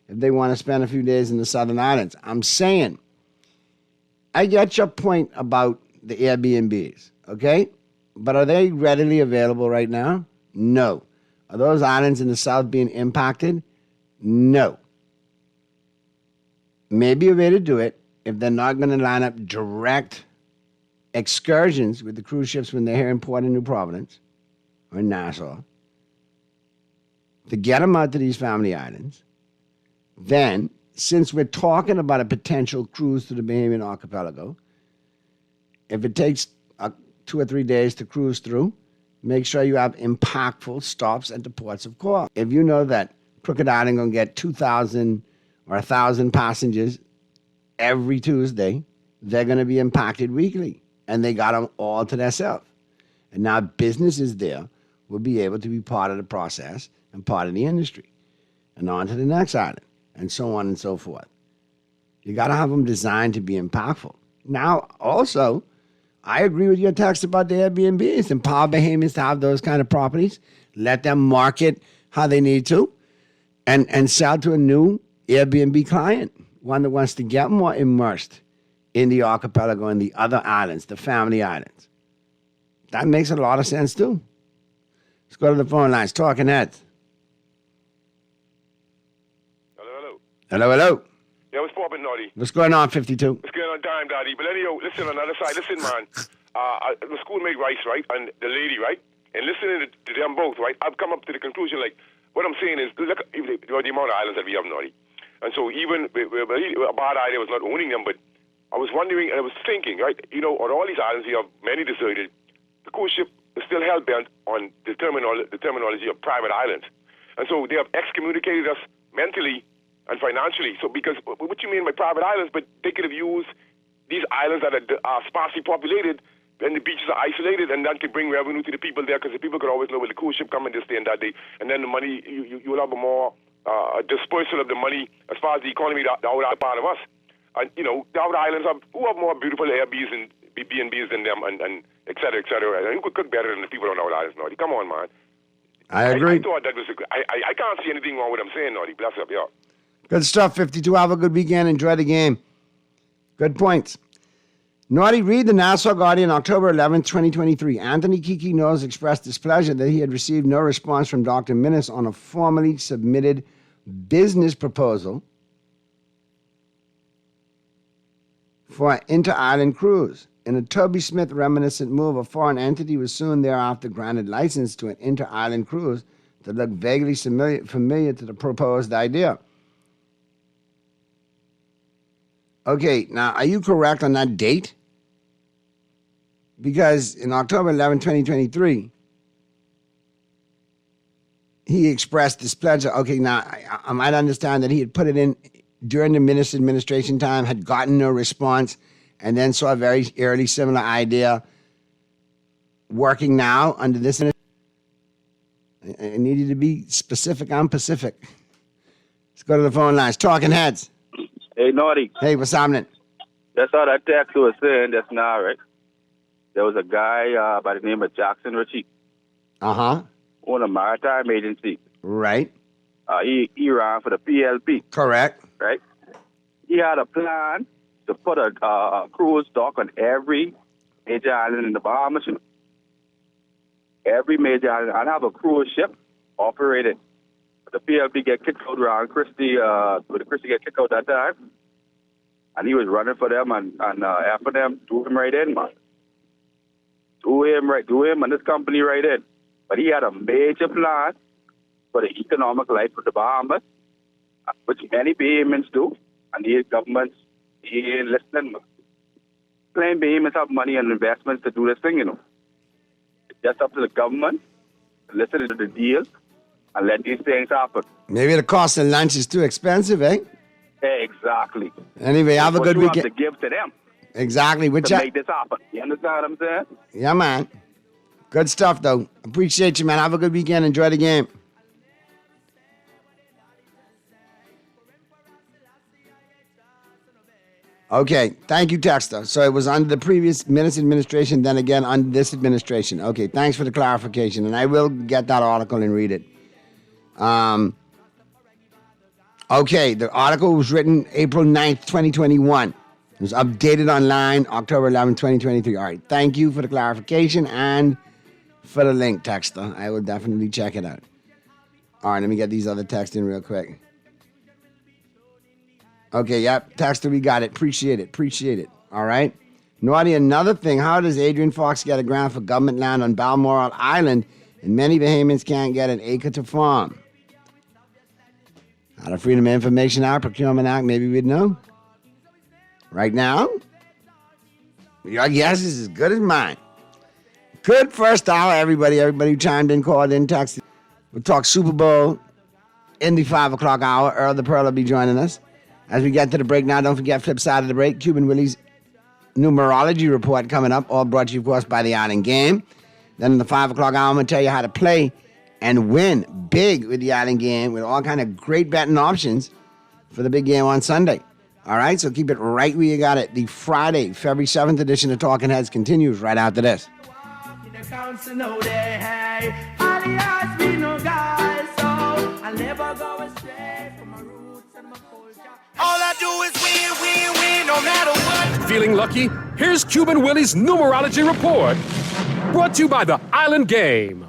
if they want to spend a few days in the Southern Islands? I'm saying, I get your point about the Airbnbs, okay? But are they readily available right now? No. Are those islands in the South being impacted? No. Maybe a way to do it if they're not going to line up direct excursions with the cruise ships when they're here in Port of New Providence or Nassau, to get them out to these family islands. Then, since we're talking about a potential cruise to the Bahamian archipelago, if it takes 2 or 3 days to cruise through, make sure you have impactful stops at the ports of call. If you know that Crooked Island going to get 2,000 or 1,000 passengers every Tuesday, they're going to be impacted weekly. And they got them all to themselves. And now businesses there will be able to be part of the process and part of the industry. And on to the next island, and so on and so forth. You got to have them designed to be impactful. Now, also, I agree with your text about the Airbnbs. Empower Bahamians to have those kind of properties. Let them market how they need to. And sell to a new Airbnb client, one that wants to get more immersed in the archipelago and the other islands, the family islands. That makes a lot of sense, too. Let's go to the phone lines. Talking Heads. Hello. Yeah, what's poppin', Naughty? What's going on, 52? What's going on, Dime Daddy? But anyhow, listen, on the other side, listen, man. The schoolmate Rice, right, and the lady, right? And listening to them both, right, I've come up to the conclusion, like, what I'm saying is, look at the amount of islands that we have, Naughty. And so even, a bad idea was not owning them, but I was wondering, and I was thinking, right, on all these islands, we have many deserted. The cruise ship is still hell-bent on the terminology of private islands. And so they have excommunicated us mentally and financially. So because, what you mean by private islands, but they could have used these islands that are sparsely populated, and the beaches are isolated, and that could bring revenue to the people there, because the people could always know where the cruise ship come and they stay in that day. And then the money, you will have a more dispersal of the money as far as the economy, the outer part of us. And, the outer islands who have more beautiful Airbnbs and B&Bs than them, and et cetera, et cetera. And who could cook better than the people on the outer islands, Naughty? Come on, man. I agree. I thought that was I can't see anything wrong with what I'm saying, Naughty. Bless up, yeah. Good stuff, 52. Have a good weekend. Enjoy the game. Good points. Naughty, read the Nassau Guardian, October 11th, 2023. Anthony Kiki Knowles expressed displeasure that he had received no response from Dr. Minnis on a formally submitted business proposal for an inter-island cruise. In a Toby Smith reminiscent move, a foreign entity was soon thereafter granted license to an inter-island cruise that looked vaguely familiar to the proposed idea. Okay, now, are you correct on that date? Because in October 11, 2023, he expressed displeasure. Okay, now I might understand that he had put it in during the minister administration time, had gotten no response, and then saw a very early similar idea working now under this. I needed to be specific. I'm Pacific. Let's go to the phone lines. Talking Heads. Hey, Naughty. Hey, what's happening? That's all that text was saying just now, right? There was a guy by the name of Jackson Ritchie. Uh-huh. On a maritime agency. Right. He ran for the PLP. Correct. Right? He had a plan to put a cruise dock on every major island in the Bahamas. Every major island. And have a cruise ship operated. The PLP get kicked out around Christie, Christie get kicked out that time. And he was running for them and after them, do him right in, man. Do him and this company right in. But he had a major plan for the economic life of the Bahamas, which many Bahamians do, and these governments, he ain't listening. Claim Bahamians have money and investments to do this thing, you know. It's just up to the government to listen to the deals and let these things happen. Maybe the cost of lunch is too expensive, eh? Exactly. Anyway, have a good weekend. You have to give to them. Exactly. To make this happen. You understand what I'm saying? Yeah, man. Good stuff, though. Appreciate you, man. Have a good weekend. Enjoy the game. Okay. Thank you, Texter. So it was under the previous minister administration, then again under this administration. Okay. Thanks for the clarification. And I will get that article and read it. Okay. The article was written April 9th, 2021. It was updated online October 11th, 2023. All right. Thank you for the clarification and for the link, Texter. I will definitely check it out. All right, let me get these other texts in real quick. Okay, yep, Texter, we got it. Appreciate it. All right. Naughty, another thing. How does Adrian Fox get a grant for government land on Balmoral Island and many Bahamians can't get an acre to farm? Out of Freedom of Information Act, Procurement Act, maybe we'd know. Right now, your guess is as good as mine. Good first hour, everybody. Everybody who chimed in, called in, texted. We'll talk Super Bowl in the 5 o'clock hour. Earl the Pearl will be joining us. As we get to the break now, don't forget, flip side of the break, Cuban Willie's numerology report coming up, all brought to you, of course, by the Island Game. Then in the 5 o'clock hour, I'm going to tell you how to play and win big with the Island Game with all kind of great betting options for the big game on Sunday. All right, so keep it right where you got it. The Friday, February 7th edition of Talking Heads continues right after this. All I do is win, no matter what. Feeling lucky? Here's Cuban Willie's numerology report. Brought to you by the Island Game.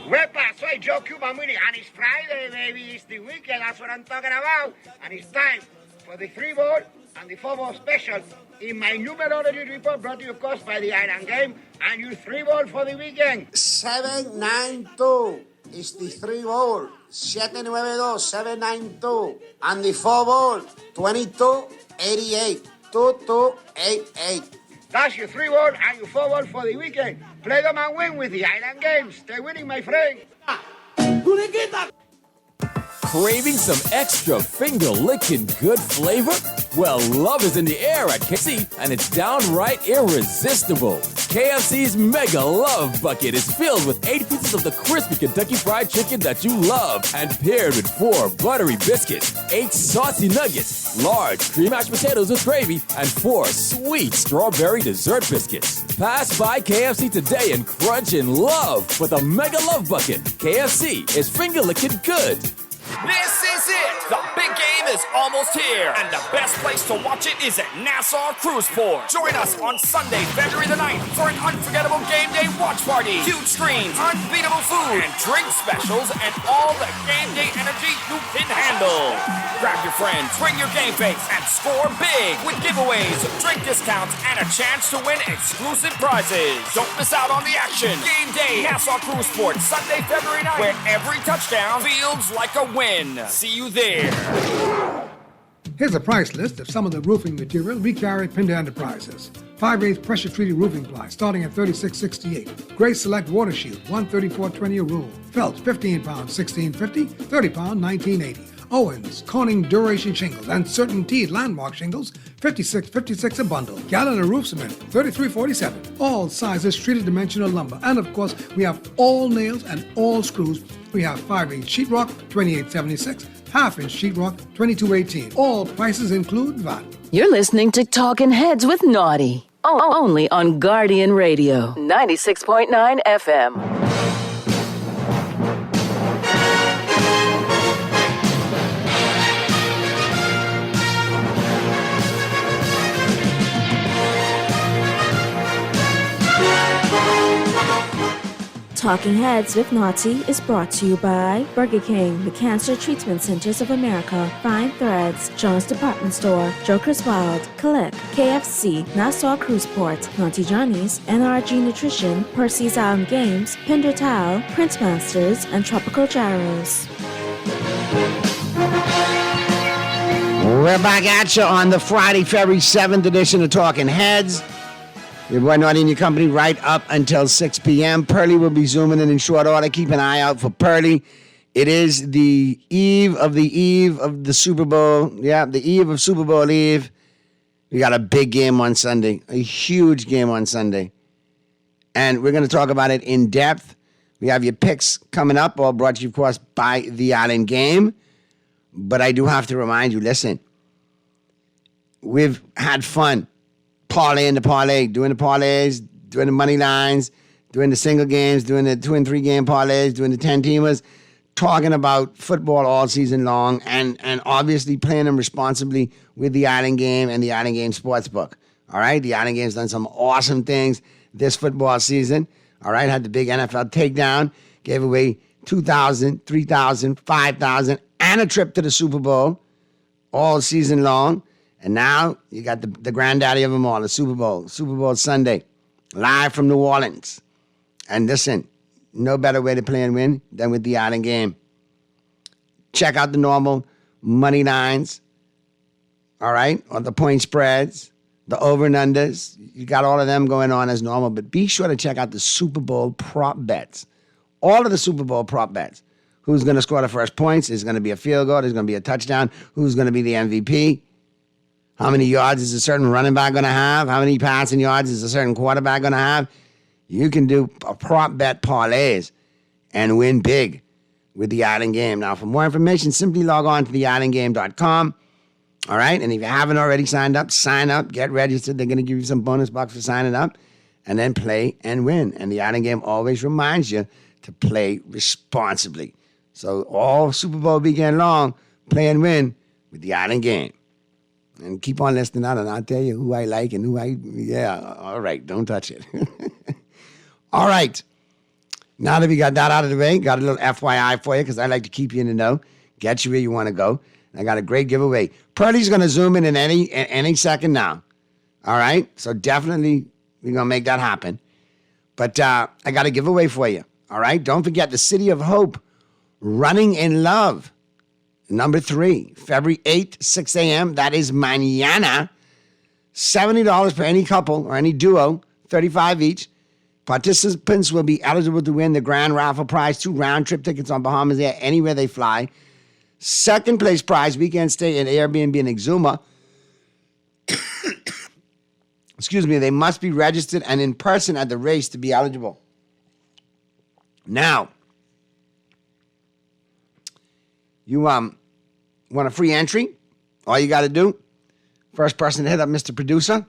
Wepa, soy Joe Cuban Willie, and it's Friday, baby. It's the weekend, that's what I'm talking about. And it's time for the 3-ball and the 4-ball special in my numerology report, brought to you, of course, by the Island Game. And your 3-ball for the weekend. 792 is the 3-ball. 792, 792. And the 4-ball, 2288. 2288. That's your 3-ball and your 4-ball for the weekend. Play them and win with the Island Game. Stay winning, my friend. Craving some extra finger-licking good flavor? Well, love is in the air at KFC, and it's downright irresistible. KFC's Mega Love Bucket is filled with 8 pieces of the crispy Kentucky Fried Chicken that you love, and paired with 4 buttery biscuits, 8 saucy nuggets, large cream mashed potatoes with gravy, and 4 sweet strawberry dessert biscuits. Pass by KFC today and crunch in love with a Mega Love Bucket. KFC is finger-licking good. This is it! The big game is almost here, and the best place to watch it is at Nassau Cruise Port. Join us on Sunday, February the 9th for an unforgettable game day watch party. Huge screens, unbeatable food, and drink specials, and all the game day energy you can handle. Grab your friends, bring your game face, and score big with giveaways, drink discounts, and a chance to win exclusive prizes. Don't miss out on the action. Game day, Nassau Cruise Port, Sunday, February 9th, where every touchdown feels like a win. See you there. Here's a price list of some of the roofing material we carry at Pinder Enterprises. 5/8 pressure-treated roofing ply starting at $36.68. Gray Select Water Shield, $134.20 a roll. Felt, 15 pounds, $16.50. 30 pound, $19.80. Owens, Corning Duration Shingles, and CertainTeed Landmark Shingles, $56.56 a bundle. Gallon of roof cement, $33.47. All sizes treated dimensional lumber. And of course, we have all nails and all screws. We have 5/8 sheetrock, $28.76. Half-inch sheetrock, $22.18. All prices include VAT. You're listening to Talking Heads with Naughty. Only on Guardian Radio, 96.9 FM. Talking Heads with Naughty is brought to you by Burger King, the Cancer Treatment Centers of America, Fine Threads, John's Department Store, Joker's Wild, Click, KFC, Nassau Cruise Port, Naughty Johnny's, NRG Nutrition, Percy's Island Games, Pinder Towel, Print Masters, and Tropical Gyros. We're back at you on the Friday, February 7th edition of Talking Heads. Your boy Naughty and your company right up until 6 p.m. Pearly will be zooming in short order. Keep an eye out for Pearly. It is the eve of the Super Bowl. Yeah, the eve of Super Bowl Eve. We got a big game on Sunday, a huge game on Sunday. And we're going to talk about it in depth. We have your picks coming up, all brought to you, of course, by the Island Game. But I do have to remind you, listen, we've had fun. Parlay in the parlay, doing the parlays, doing the money lines, doing the single games, doing the 2 and 3 game parlays, doing the 10-teamers, talking about football all season long, and obviously playing them responsibly with the Island Game and the Island Game Sportsbook. All right, the Island Game's done some awesome things this football season. All right, had the big NFL takedown, gave away $2,000, $3,000, $5,000, and a trip to the Super Bowl all season long. And now you got the granddaddy of them all, the Super Bowl Sunday, live from New Orleans. And listen, no better way to play and win than with the Island Game. Check out the normal money lines, all right, or the point spreads, the over and unders. You got all of them going on as normal, but be sure to check out the Super Bowl prop bets. All of the Super Bowl prop bets. Who's going to score the first points? Is going to be a field goal? Is going to be a touchdown? Who's going to be the MVP? How many yards is a certain running back going to have? How many passing yards is a certain quarterback going to have? You can do a prop bet parlays and win big with the Island Game. Now, for more information, simply log on to theislandgame.com. All right? And if you haven't already signed up, sign up, get registered. They're going to give you some bonus bucks for signing up, and then play and win. And the Island Game always reminds you to play responsibly. So all Super Bowl weekend long, play and win with the Island Game. And keep on listening out, and I'll tell you who I like and all right, don't touch it. All right. Now that we got that out of the way, got a little FYI for you, because I like to keep you in the know, get you where you want to go. And I got a great giveaway. Pearly's going to zoom in any second now. All right? So definitely we're going to make that happen. But I got a giveaway for you. All right? Don't forget the City of Hope, Running in Love. Number 3, February 8th, 6 a.m. That is mañana. $70 for any couple or any duo, $35 each. Participants will be eligible to win the grand raffle prize, 2 round-trip tickets on Bahamas Air anywhere they fly. Second place prize, weekend stay in Airbnb in Exuma. Excuse me, they must be registered and in person at the race to be eligible. Now, you want a free entry? All you got to do, first person to hit up Mr. Producer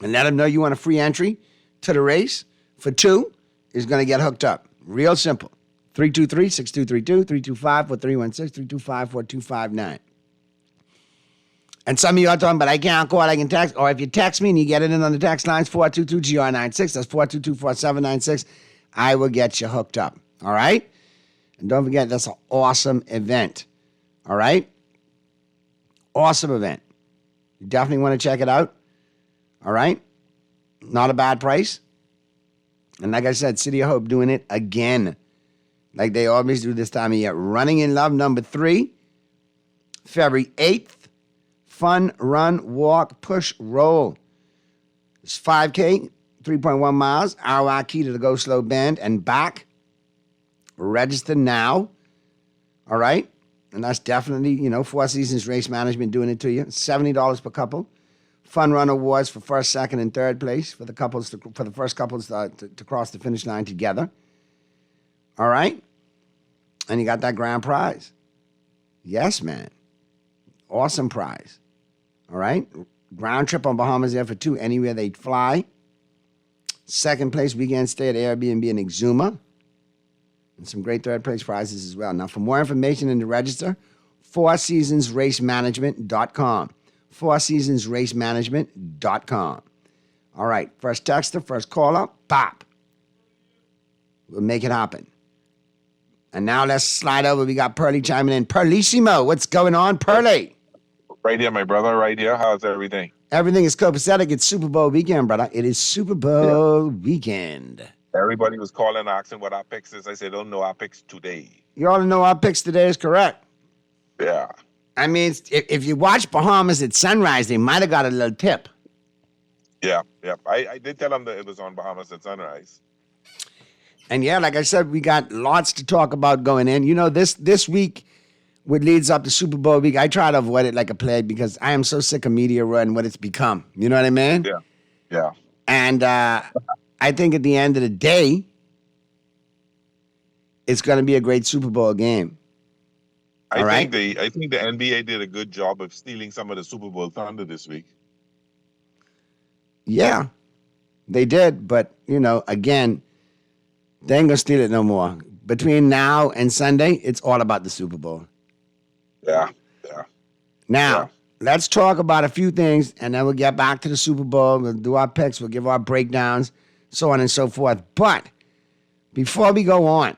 and let him know you want a free entry to the race for 2 is going to get hooked up. Real simple. 323-6232, 325-4316, 325-4259. And some of you are talking, but I can't call, I can text. Or if you text me and you get it in on the text lines, 422-GR96, that's 422-4796, I will get you hooked up. All right? And don't forget, that's an awesome event. All right? Awesome event. You definitely want to check it out. All right? Not a bad price. And like I said, City of Hope doing it again. Like they always do this time of year. Running in Love, number 3. February 8th. Fun, run, walk, push, roll. It's 5K, 3.1 miles, hour key to the Go Slow Bend and back. Register now. All right? And that's definitely, Four Seasons Race Management doing it to you. $70 per couple. Fun Run Awards for first, second, and third place for the first couples to cross the finish line together. All right? And you got that grand prize. Yes, man. Awesome prize. All right? Ground trip on Bahamas Air for two, anywhere they fly. Second place, weekend stay at Airbnb in Exuma. And some great third place prizes as well. Now, for more information and to register, fourseasonsracemanagement.com. fourseasonsracemanagement.com. All right, first texter, first caller, pop. We'll make it happen. And now let's slide over. We got Pearly chiming in. Pearlissimo, what's going on, Pearly? Right here, my brother, right here. How's everything? Everything is copacetic. It's Super Bowl weekend, brother. It is Super Bowl weekend. Everybody was calling, asking what our picks is. I said, don't know our picks today. You all know our picks today is correct. Yeah. I mean, if you watch Bahamas at sunrise, they might have got a little tip. Yeah. I did tell them that it was on Bahamas at sunrise. And yeah, like I said, we got lots to talk about going in. This week, what leads up to Super Bowl week, I try to avoid it like a plague because I am so sick of media and what it's become. You know what I mean? Yeah. And I think at the end of the day, it's going to be a great Super Bowl game. I think the NBA did a good job of stealing some of the Super Bowl thunder this week. Yeah, they did. But, again, they ain't going to steal it no more. Between now and Sunday, it's all about the Super Bowl. Yeah. Now, let's talk about a few things, and then we'll get back to the Super Bowl. We'll do our picks. We'll give our breakdowns, so on and so forth. But before we go on,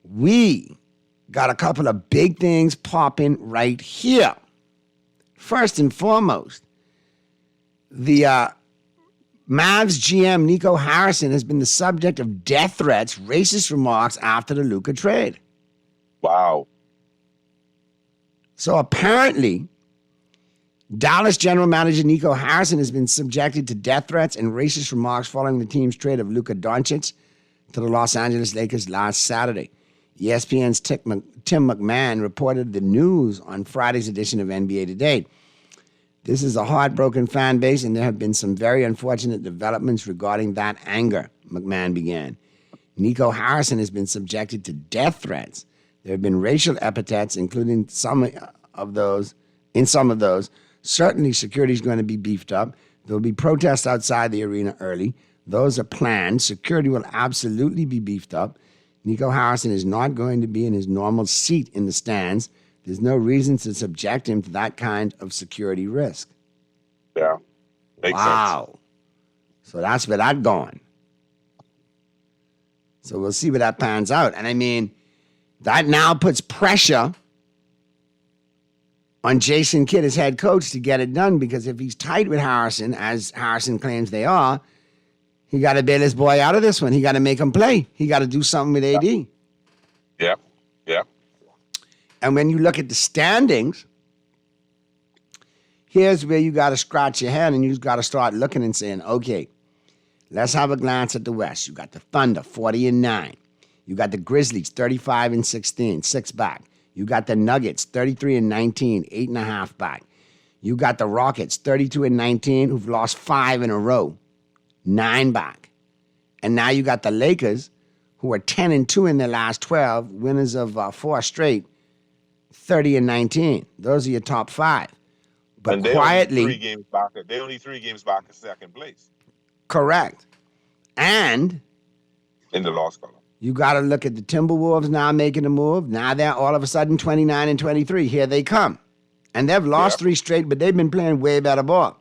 we got a couple of big things popping right here. First and foremost, the Mavs GM Nico Harrison has been the subject of death threats, racist remarks after the Luka trade. Wow. So apparently, Dallas general manager Nico Harrison has been subjected to death threats and racist remarks following the team's trade of Luka Doncic to the Los Angeles Lakers last Saturday. ESPN's Tim McMahon reported the news on Friday's edition of NBA Today. This is a heartbroken fan base, and there have been some very unfortunate developments regarding that anger, McMahon began. Nico Harrison has been subjected to death threats. There have been racial epithets, including some of those. Certainly, security is going to be beefed up. There will be protests outside the arena early. Those are planned. Security will absolutely be beefed up. Nico Harrison is not going to be in his normal seat in the stands. There's no reason to subject him to that kind of security risk. Yeah. Makes sense. So that's where that's going. So we'll see where that pans out. And I mean, that now puts pressure on Jason Kidd as head coach to get it done, because if he's tight with Harrison, as Harrison claims they are, he got to bail his boy out of this one. He got to make him play. He got to do something with AD. Yeah. And when you look at the standings, here's where you got to scratch your head and you got to start looking and saying, okay, let's have a glance at the West. You got the Thunder, 40-9. You got the Grizzlies, 35-16, 6 back. You got the Nuggets, 33-19, 8.5 back. You got the Rockets, 32-19, who've lost 5 in a row, 9 back. And now you got the Lakers, who are 10-2 in their last 12, winners of 4 straight, 30-19. Those are your top 5. But and they're quietly, only 3 games back in second place. Correct. And in the loss column. You got to look at the Timberwolves now making a move. Now they're all of a sudden 29-23. Here they come. And they've lost 3 straight, but they've been playing way better ball.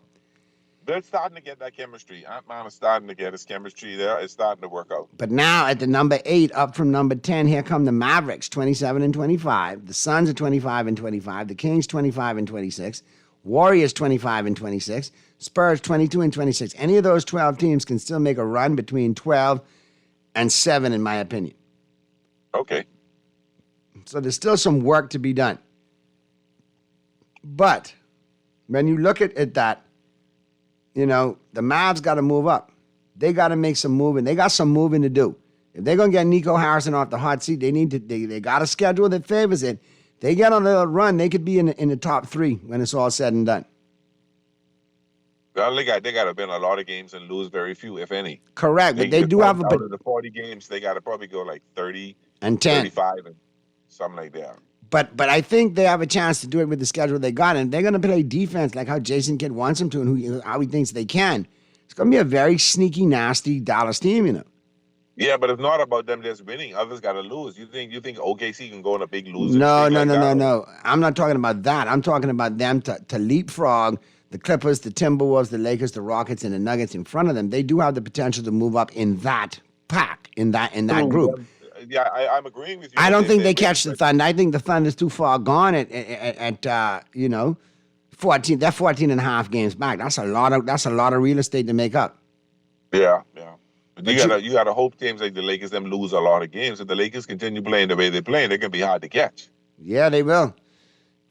They're starting to get that chemistry. Ant-Man is starting to get his chemistry there. It's starting to work out. But now at the number 8, up from number 10, here come the Mavericks, 27-25. The Suns are 25-25. The Kings, 25-26. Warriors, 25-26. Spurs, 22-26. Any of those 12 teams can still make a run between 12 and 7, in my opinion. Okay. So there's still some work to be done. But When you look at that, you know, the Mavs got to move up. They got to make some moving. They got some moving to do. If they're going to get Nico Harrison off the hot seat, they got a schedule that favors it. They get on a little run, they could be in the top 3 when it's all said and done. Well, they got to win a lot of games and lose very few, if any. Correct, but they do have a... Out of the 40 games, they got to probably go like 30 and 10. 35 and something like that. But I think they have a chance to do it with the schedule they got, and they're going to play defense like how Jason Kidd wants them to and how he thinks they can. It's going to be a very sneaky, nasty Dallas team, you know. Yeah, but it's not about them just winning. Others got to lose. You think OKC can go on a big losing No. streak like that? No. I'm not talking about that. I'm talking about them to leapfrog the Clippers, the Timberwolves, the Lakers, the Rockets, and the Nuggets in front of them. They do have the potential to move up in that pack, in that group. Yeah, I'm agreeing with you. I don't think they catch the Thunder. I think the Thunder's too far gone at 14. They're 14 and a half games back. That's a lot of real estate to make up. Yeah. But you gotta hope teams like the Lakers them lose a lot of games. If the Lakers continue playing the way they're playing, they're gonna be hard to catch. Yeah, they will.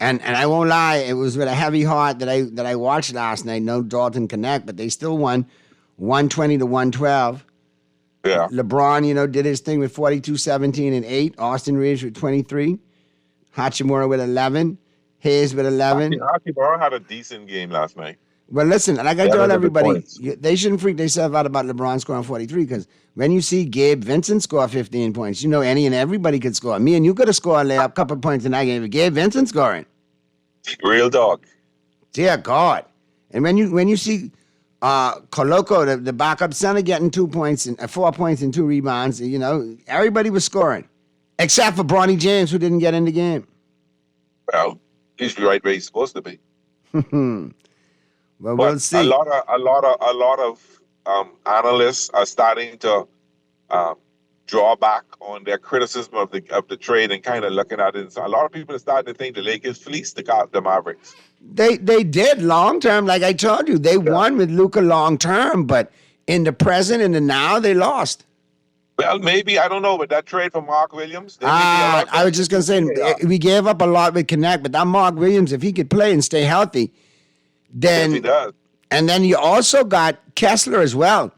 And I won't lie, it was with a heavy heart that I watched last night. No Dalton Connect, but they still won 120 to 112. Yeah. LeBron, did his thing with 42, 17, and 8. Austin Reeves with 23. Hachimura with 11. Hayes with 11. Hachimura had a decent game last night. Well, listen, like I told everybody, they shouldn't freak themselves out about LeBron scoring 43 because when you see Gabe Vincent score 15 points, any and everybody could score. Me and you could have scored a couple points in that game. But Gabe Vincent scoring. Real dog. Dear God. And when you see Koloko, the backup center, getting 2 points and 4 points and 2 rebounds, everybody was scoring. Except for Bronny James, who didn't get in the game. Well, he's right where he's supposed to be. Well, we'll see. A lot of analysts are starting to draw back on their criticism of the trade and kind of looking at it. So a lot of people are starting to think the Lakers fleeced the Mavericks. They did long term, like I told you. They won with Luka long term, but in the present and the now, they lost. Well, maybe, I don't know, but that trade for Mark Williams. I was just going to say, we gave up a lot with Connect, but that Mark Williams, if he could play and stay healthy, then yes, he does. And then you also got Kessler as well,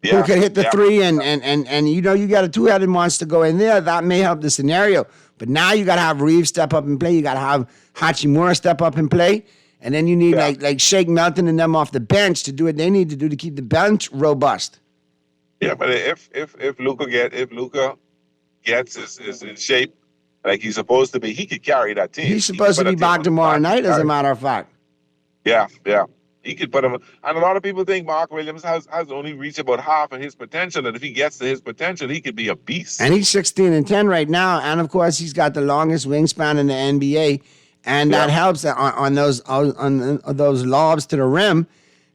who could hit the 3, and you got a 2-headed monster go in there. That may help the scenario. But now you got to have Reeves step up and play. You got to have Hachimura step up and play. And then you need like Shake Melton and them off the bench to do what they need to do to keep the bench robust. Yeah, but if Luka gets is in shape like he's supposed to be, he could carry that team. He's supposed to be back tomorrow night, as a matter of fact. Yeah. He could put him, and a lot of people think Mark Williams has only reached about half of his potential, and if he gets to his potential, he could be a beast. And he's 16-10 right now, and of course he's got the longest wingspan in the NBA, and that helps on those lobs to the rim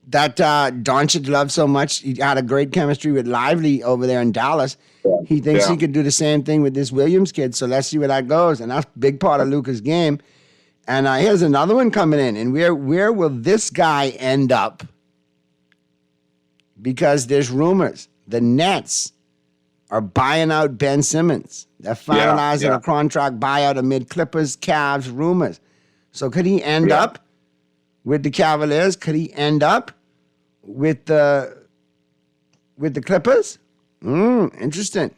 that Doncic loved so much. He had a great chemistry with Lively over there in Dallas. He thinks he could do the same thing with this Williams kid, so let's see where that goes, and that's a big part of Luka's game. And here's another one coming in. And where will this guy end up? Because there's rumors. The Nets are buying out Ben Simmons. They're finalizing a contract buyout amid Clippers, Cavs rumors. So could he end up with the Cavaliers? Could he end up with the Clippers? Interesting.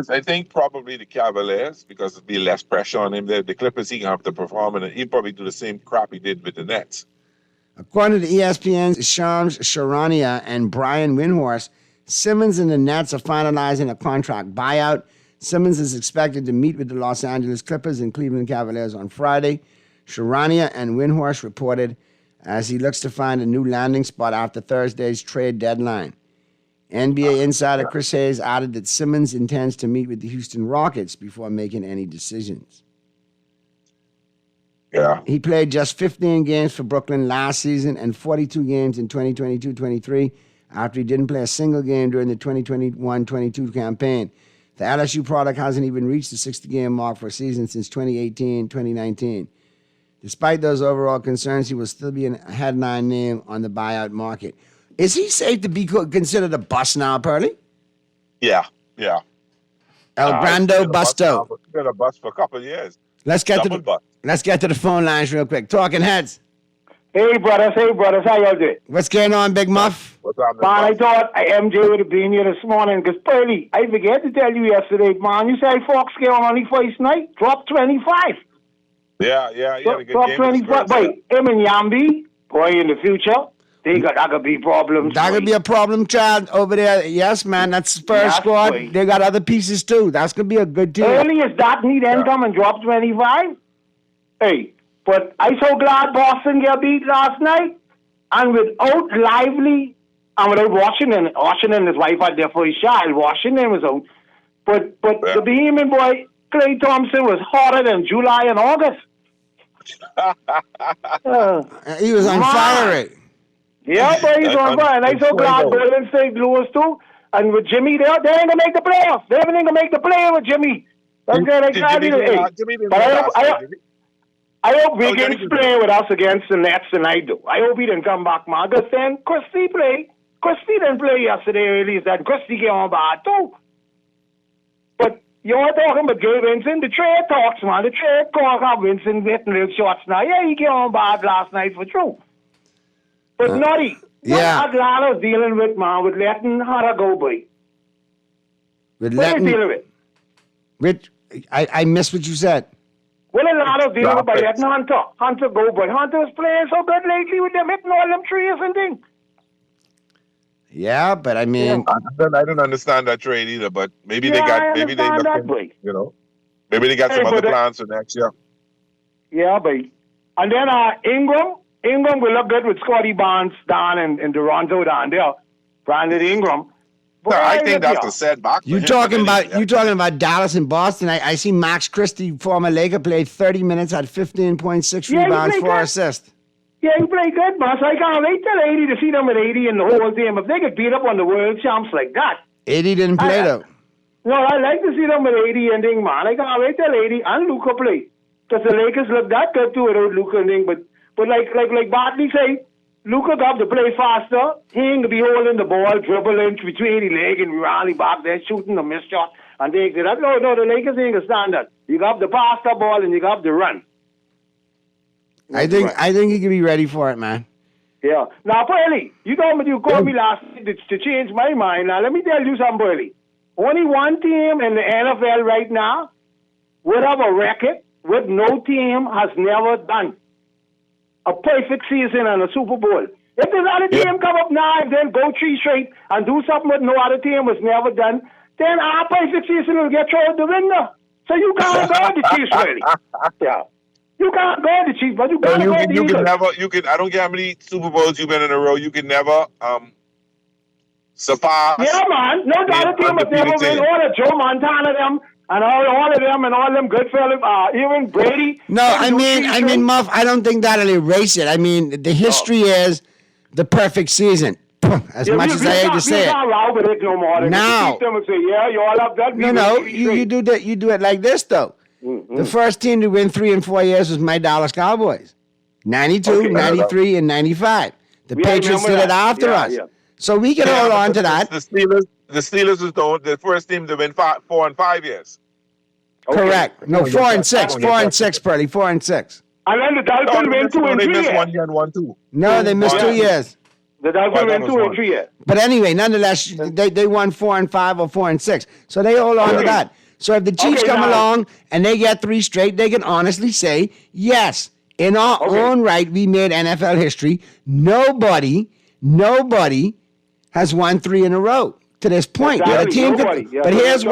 I think probably the Cavaliers, because it'd be less pressure on him. The Clippers, he can have to perform, and he'd probably do the same crap he did with the Nets. According to ESPN's Shams Charania and Brian Windhorst, Simmons and the Nets are finalizing a contract buyout. Simmons is expected to meet with the Los Angeles Clippers and Cleveland Cavaliers on Friday. Charania and Windhorst reported as he looks to find a new landing spot after Thursday's trade deadline. NBA insider Chris Hayes added that Simmons intends to meet with the Houston Rockets before making any decisions. Yeah. He played just 15 games for Brooklyn last season and 42 games in 2022-23 after he didn't play a single game during the 2021-22 campaign. The LSU product hasn't even reached the 60-game mark for a season since 2018-2019. Despite those overall concerns, he will still be a headline name on the buyout market. Is he safe to be considered a bust now, Pearly? Yeah. El Grando Busto. He's been a bust for a couple of years. Let's get to the phone lines real quick. Talking Heads. Hey, brothers, how y'all doing? What's going on, Big Muff? What's up, Man, I thought MJ would have been here this morning because, Pearly, I forget to tell you yesterday, man, you said Fox game on the first night, dropped 25. Yeah. He had a good Dropped game. 25. Wait, him and Yambi, boy, in the future, that could be problems. That could be a problem child over there. Yes, man, that's Spurs Yes, squad. boy. They got other pieces too. That's gonna be a good team. Early as that, he then come and drop 25. Hey, but I so glad Boston got beat last night. And without Lively, and without Washington and his wife out there for his child, Washington was out. But the Bohemian boy, Clay Thompson, was hotter than July and August. He was on fire. Right? Yeah, but he's on fire. And I'm so glad Golden State lost too. And with Jimmy there, they ain't going to make the playoffs. They ain't going to make the playoffs with Jimmy. That's good. I hope Wiggins play with us against the Nets tonight, though. I hope he didn't come back, man. Because then Christie didn't play yesterday, really. That Christie came on bad, too. But you're talking about Gabe Vincent. The trade talks, man. The trade talks have Vincent hitting little shots now. Yeah, he came on bad last night for true. But Nutty, what Atlanta's dealing with, man, with letting Hunter go by? With what are they dealing with? Rich, I missed what you said. Well, a lot of dealing by letting Hunter go by. Hunter's playing so good lately with them hitting all them trees and things. Yeah, but I mean, I don't understand that trade either. But maybe they got maybe they maybe they got some other plans for next year. Yeah, but and then Ingram will look good with Scotty Barnes down in Toronto down there. Brandon Ingram. No, I think that's a setback. You talking about Dallas and Boston? I see Max Christie, former Laker, played 30 minutes, had 15.6 rebounds, 4 assists. Yeah, he played good, man. So I can't wait till 80 to see them at 80 in the whole team. If they could beat up on the world champs like that. 80 didn't play though. No, I like to see them at 80 and thing, man. I can't wait till 80 and Luka play. Because the Lakers look that good too without Luka and thing. But like Bartley say, Luka got to play faster. He ain't be holding the ball, dribbling between the leg and rally back there, shooting the missed shot. And they say that. No, the Lakers ain't gonna stand that. You got to pass the ball and you got to run. I think he can be ready for it, man. Yeah. Now, Burley, you told me you called me last night to change my mind. Now, let me tell you something, Burley. Only one team in the NFL right now would have a record what no team has never done. A perfect season and a Super Bowl. If there's other team come up now and then go 3 straight and do something that no other team has never done, then our perfect season will get thrown out the window. So you can't go the Chiefs, really. Yeah. You can't go the Chiefs, but you can't go the Eagles. I don't care how many Super Bowls you've been in a row, you can never surpass. Yeah, man. No other team has never been. All of Joe Montana, them, and all of them, and all them good fellas, even Brady. No, I mean, Muff, I don't think that'll erase it. I mean, the history is the perfect season. As much as I hate to say it. Now, you do it like this though. Mm-hmm. The first team to win 3 and 4 years was my Dallas Cowboys. 92, 93, and 95. The Patriots did it after us. Yeah. So we can hold on to that. The Steelers was the first team to win 4 and 5 years. Correct. No, 4 and 6. 4 and 6, Purdy. 4 and 6. And then the Dolphins went 2 and 3 years. They missed 1 year and 1, 2. No, they missed 2 years. The Dolphins went 2 and 3 years. But anyway, nonetheless, they won 4 and 5 or 4 and 6. So they hold on to that. So if the Chiefs come along and they get 3 straight, they can honestly say, yes, in our own right, we made NFL history. Nobody has won 3 in a row to this point. Exactly. But here's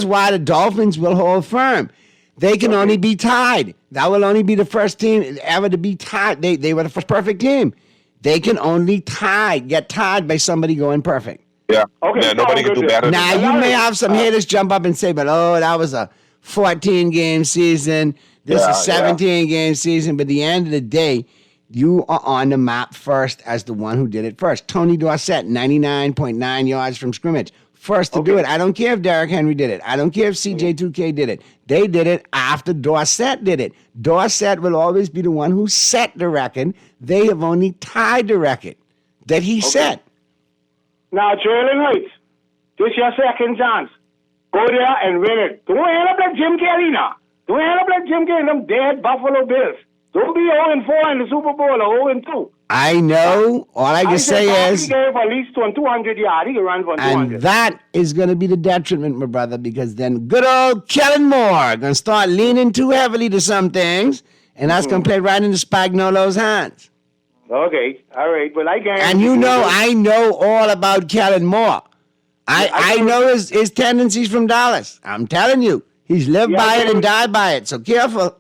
why the Dolphins will hold firm. They can only be tied. That will only be the first team ever to be tied. They were the first perfect team. They can only get tied by somebody going perfect. Yeah. Okay. Yeah, nobody can do better. Now, you may have some haters jump up and say, but that was a 14-game season. This is 17-game season. But at the end of the day, you are on the map first as the one who did it first. Tony Dorsett, 99.9 yards from scrimmage. First to do it. I don't care if Derrick Henry did it. I don't care if CJ2K did it. They did it after Dorsett did it. Dorsett will always be the one who set the record. They have only tied the record that he set. Now, Jalen Hurts, this your second chance. Go there and win it. Don't end up like Jim Kelly now. Don't end up like Jim Kelly and them dead Buffalo Bills. Don't be 0-4 in the Super Bowl or 0-2. I know. All I can say is, he gave at least 200 yards. He can run for 200. and that is going to be the detriment, my brother, because then good old Kellen Moore going to start leaning too heavily to some things, and that's going to play right into Spagnuolo's hands. Okay, all right, but I guarantee. And you know, I know all about Kellen Moore. I know his tendencies from Dallas. I'm telling you, he's lived by it and died by it. So careful.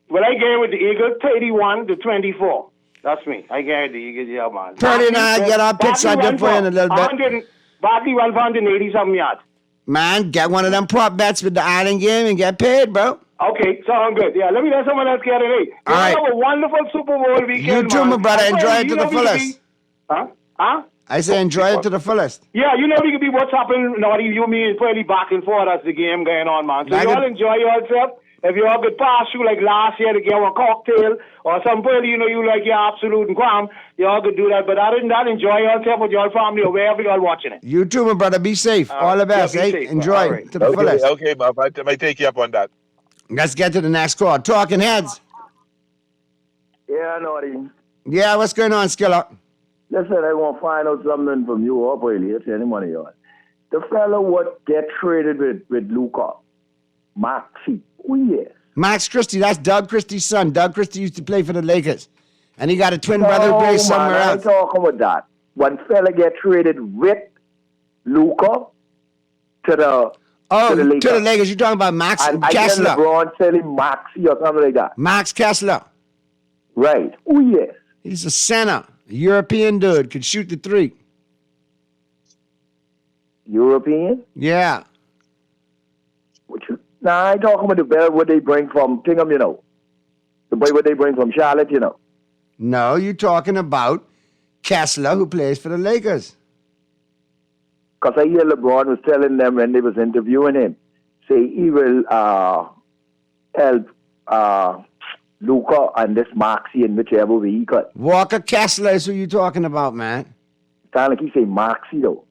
Well, I gave with the Eagles 31-24. That's me. I guarantee you get your man. Purdy and I get our picks out there for you in a little bit. Barkley run for 180-something yards. Man, get one of them prop bets with the Island game and get paid, bro. Okay, sound good. Yeah, let me let someone else get it. All right. Have a wonderful Super Bowl weekend, You too, man. my brother. Enjoy it to You the know we could fullest. Huh? I say enjoy it to the fullest. Yeah, you know we could be what's happening, Naughty, you, me, and Pearly back and forth as the game going on, man. So Like you all it- enjoy yourself. If you all could pass through like last year to get a cocktail or some Pearly, you know, you like your absolute and quam, you all could do that. But other than that, enjoy yourself with your family or wherever you all watching it. You too, my brother. Be safe. All the best, yeah, be eh? safe, Enjoy all right. to the fullest. Okay, Bob, I might take you up on that. Let's get to the next call. Talking Heads. Yeah, Naughty. Yeah, what's going on, Skiller? Listen, I want to find out something from you or Pearly, if any one of y'all. The fellow what get traded with Luca, Maxi. Oh, yes. Max Christie, that's Doug Christie's son. Doug Christie used to play for the Lakers. And he got a twin brother who plays somewhere I else. ain't talking about that. One fella get traded with Luca to the Lakers. To the Lakers. You're talking about Max and I Kessler. guess LeBron tell him Maxi or something like that. Max Kessler. Right. Oh, yes. He's a center. A European dude. Could shoot the three. European? Yeah. Nah, I ain't talking about the bear what they bring from Tingham, you know. The boy what they bring from Charlotte, you know. No, you're talking about Kessler, who plays for the Lakers. Because I hear LeBron was telling them when they was interviewing him, say he will help Luca and this Maxi in whichever way he could. Walker Kessler is who you're talking about, man. Sound like he say Maxi, though.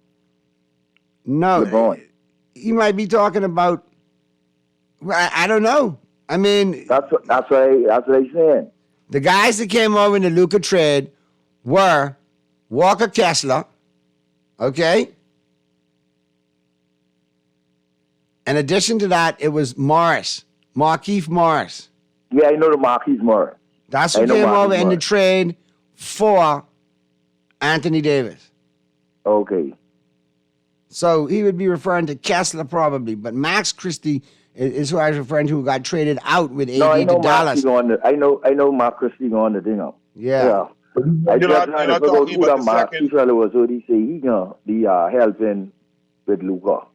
No. LeBron. He might be talking about, I don't know. I mean, That's what I saying. the guys that came over in the Luka trade were Walker Kessler, okay? In addition to that, it was Markieff Morris. Yeah, I know the Marquise Morris. That's who came over in the trade for Anthony Davis. Okay. So he would be referring to Kessler probably, but Max Christie is who I was referring to, who got traded out with AD No, I know to Dallas. I know Mark Christie going to thing up. Yeah. I You're not talking about the second. fellow was what he say he gonna be helping with Luca.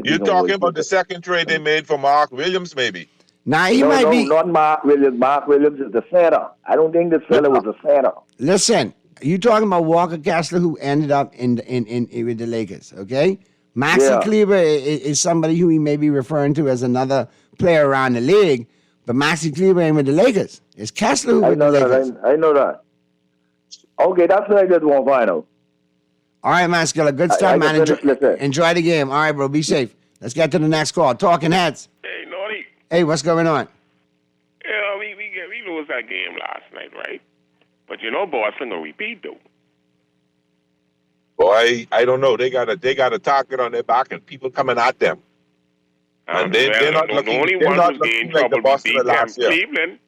You're talking about the second trade they made for Mark Williams, maybe? Now he might be. Not Mark Williams. Mark Williams is the center. I don't think this fella was a center. Listen, you talking about Walker Kessler, who ended up in with the Lakers, okay? Maxi Kleber is somebody who he may be referring to as another player around the league, but Maxi Kleber ain't with the Lakers. It's Kessler who with the Lakers. I know that. Okay, that's what I just want to find out. All right, man, Skilla. Good stuff, man. Enjoy the game. All right, bro. Be safe. Let's get to the next call. Talking Heads. Hey, Naughty. Hey, what's going on? Yeah, we lost that game last night, right? But you know, Boston will repeat though. Boy, I don't know. They got a target on their back and people coming at them. And they're not looking. The only They're one not who's getting looking like the trouble Boston beat of them, last year. Cleveland.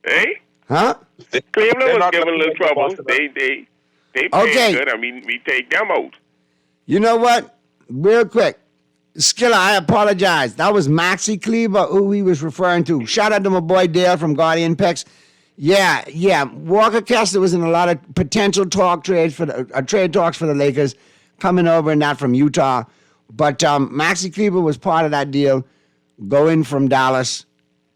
Hey? Huh? Cleveland was giving a little trouble. They played Okay. good. I mean, we take them out. You know what? Real quick. Skilla, I apologize. That was Maxi Kleber who he was referring to. Shout out to my boy Dale from Guardian Picks. Yeah. Walker Kessler was in a lot of potential trade talks for the Lakers, coming over and that from Utah. But Maxi Kleber was part of that deal, going from Dallas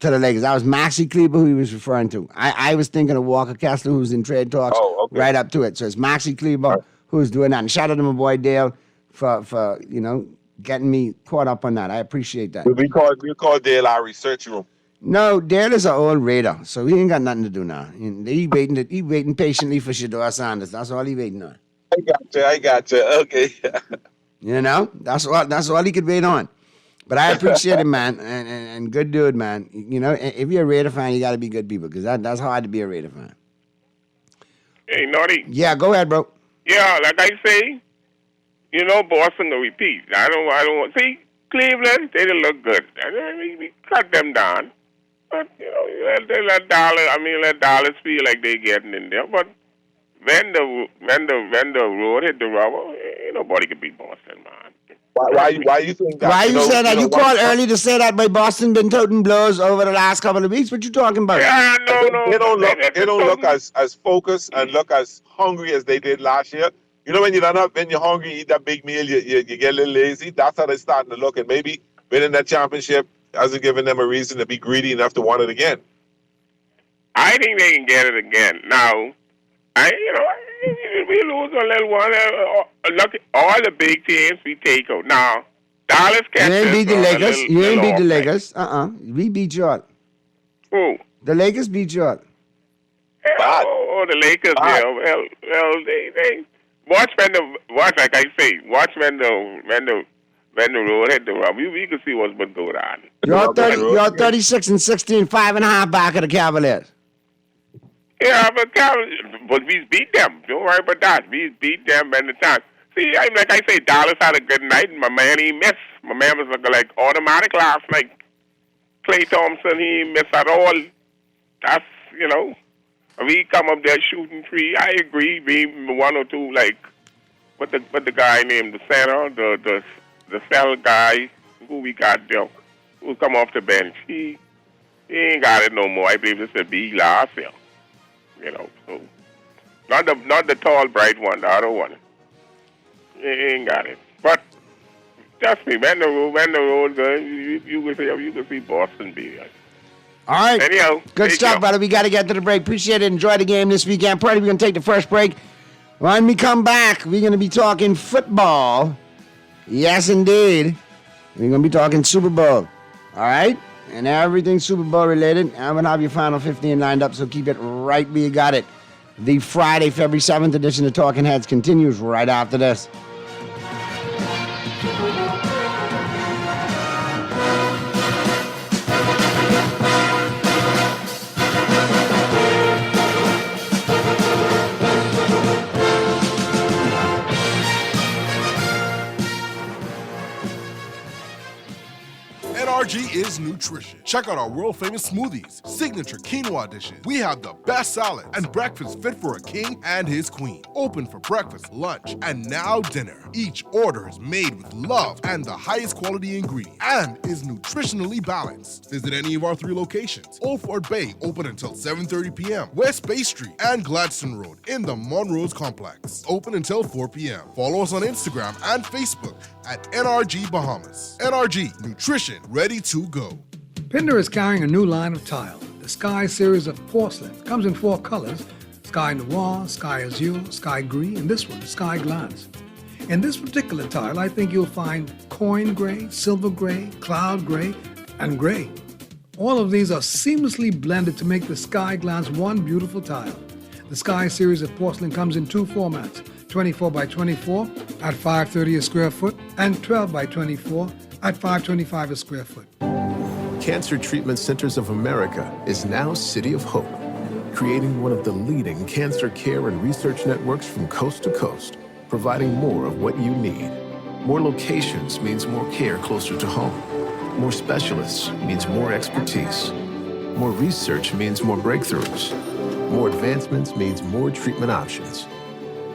to the Lakers. That was Maxi Kleber who he was referring to. I was thinking of Walker Kessler, who's in trade talks right up to it. So it's Maxi Kleber who's doing that. And shout out to my boy Dale for getting me caught up on that. I appreciate that. We call Dale our research room. No, Dale is an old Raider, so he ain't got nothing to do now. He waiting patiently for Shedeur Sanders. That's all he waiting on. I got you. Okay. That's all he could wait on. But I appreciate it, man, and good dude, man. You know, if you're a Raider fan, you got to be good people because that's hard to be a Raider fan. Hey, Naughty. Yeah, go ahead, bro. Yeah, like I say, you know, Boston will repeat. I don't want. See, Cleveland, they didn't look good. We cut them down. But, you know, let Dallas feel like they're getting in there. But when the road hit the rubber, ain't nobody can beat Boston, man. Why you think that? Why you say that? You called early to say that by Boston been toting blows over the last couple of weeks. What you talking about? Yeah, no. They don't look as focused and look as hungry as they did last year. You know, when you're hungry, eat that big meal, you get a little lazy. That's how they're starting to look. And maybe winning that championship hasn't given them a reason to be greedy enough to want it again. I think they can get it again. Now, we lose a little one. Look, all the big teams we take out. Now, Dallas You ain't beat the Lakers. You ain't beat the Lakers. We beat y'all. Who? The Lakers beat y'all. Oh, the Lakers. Yeah. Well, they watch like I say. Watch when the road hit the rubber. We can see what's been going on. You're 36-16, 5.5 back of the Cavaliers. Yeah, but we beat them. Don't worry about that. We beat them at the time. See, like I say, Dallas had a good night. My man, he missed. My man was like automatic last night. Klay Thompson, he missed at all. That's, you know, we come up there shooting three. I agree. We one or two, like, what the guy named the center, the cell guy who we got there, who come off the bench. He ain't got it no more. I believe this is a B last year. You know, so not the tall, bright one, the other one. He ain't got it. But trust me, when the road goes, you can see Boston beat us. All right. Anyhow, good stuff, brother. We got to get to the break. Appreciate it. Enjoy the game this weekend. Probably we're going to take the first break. When we come back, we're going to be talking football. Yes, indeed. We're going to be talking Super Bowl. All right? And everything Super Bowl related. I'm going to have your final 15 lined up, so keep it right where you got it. The Friday, February 7th edition of Talking Heads continues right after this. NRG is nutrition. Check out our world-famous smoothies, signature quinoa dishes. We have the best salad and breakfast fit for a king and his queen. Open for breakfast, lunch, and now dinner. Each order is made with love and the highest quality ingredients and is nutritionally balanced. Visit any of our 3 locations. Old Fort Bay, open until 7:30 p.m. West Bay Street and Gladstone Road in the Monrose Complex, open until 4 p.m. Follow us on Instagram and Facebook at NRG Bahamas. NRG, nutrition ready to go. Pinder is carrying a new line of tile, the Sky series of porcelain. It comes in 4 colors, Sky Noir, Sky Azure, Sky Gris, and this one, Sky Glance. In this particular tile, I think you'll find coin gray, silver gray, cloud gray, and gray. All of these are seamlessly blended to make the Sky Glance one beautiful tile. The Sky series of porcelain comes in 2 formats, 24 by 24 at $5.30 a square foot and 12 by 24 at $5.25 a square foot. Cancer Treatment Centers of America is now City of Hope, creating one of the leading cancer care and research networks from coast to coast, providing more of what you need. More locations means more care closer to home. More specialists means more expertise. More research means more breakthroughs. More advancements means more treatment options.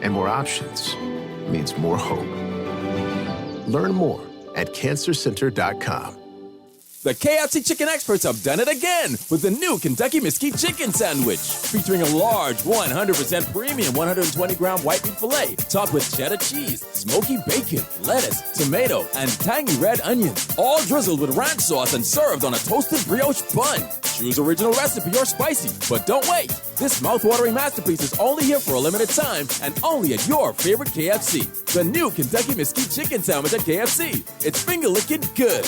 And more options means more hope. Learn more at cancercenter.com. The KFC chicken experts have done it again with the new Kentucky Mesquite Chicken Sandwich, featuring a large 100% premium 120-gram white meat filet, topped with cheddar cheese, smoky bacon, lettuce, tomato, and tangy red onions, all drizzled with ranch sauce and served on a toasted brioche bun. Choose original recipe or spicy, but don't wait. This mouth-watering masterpiece is only here for a limited time and only at your favorite KFC. The new Kentucky Mesquite Chicken Sandwich at KFC. It's finger-licking good.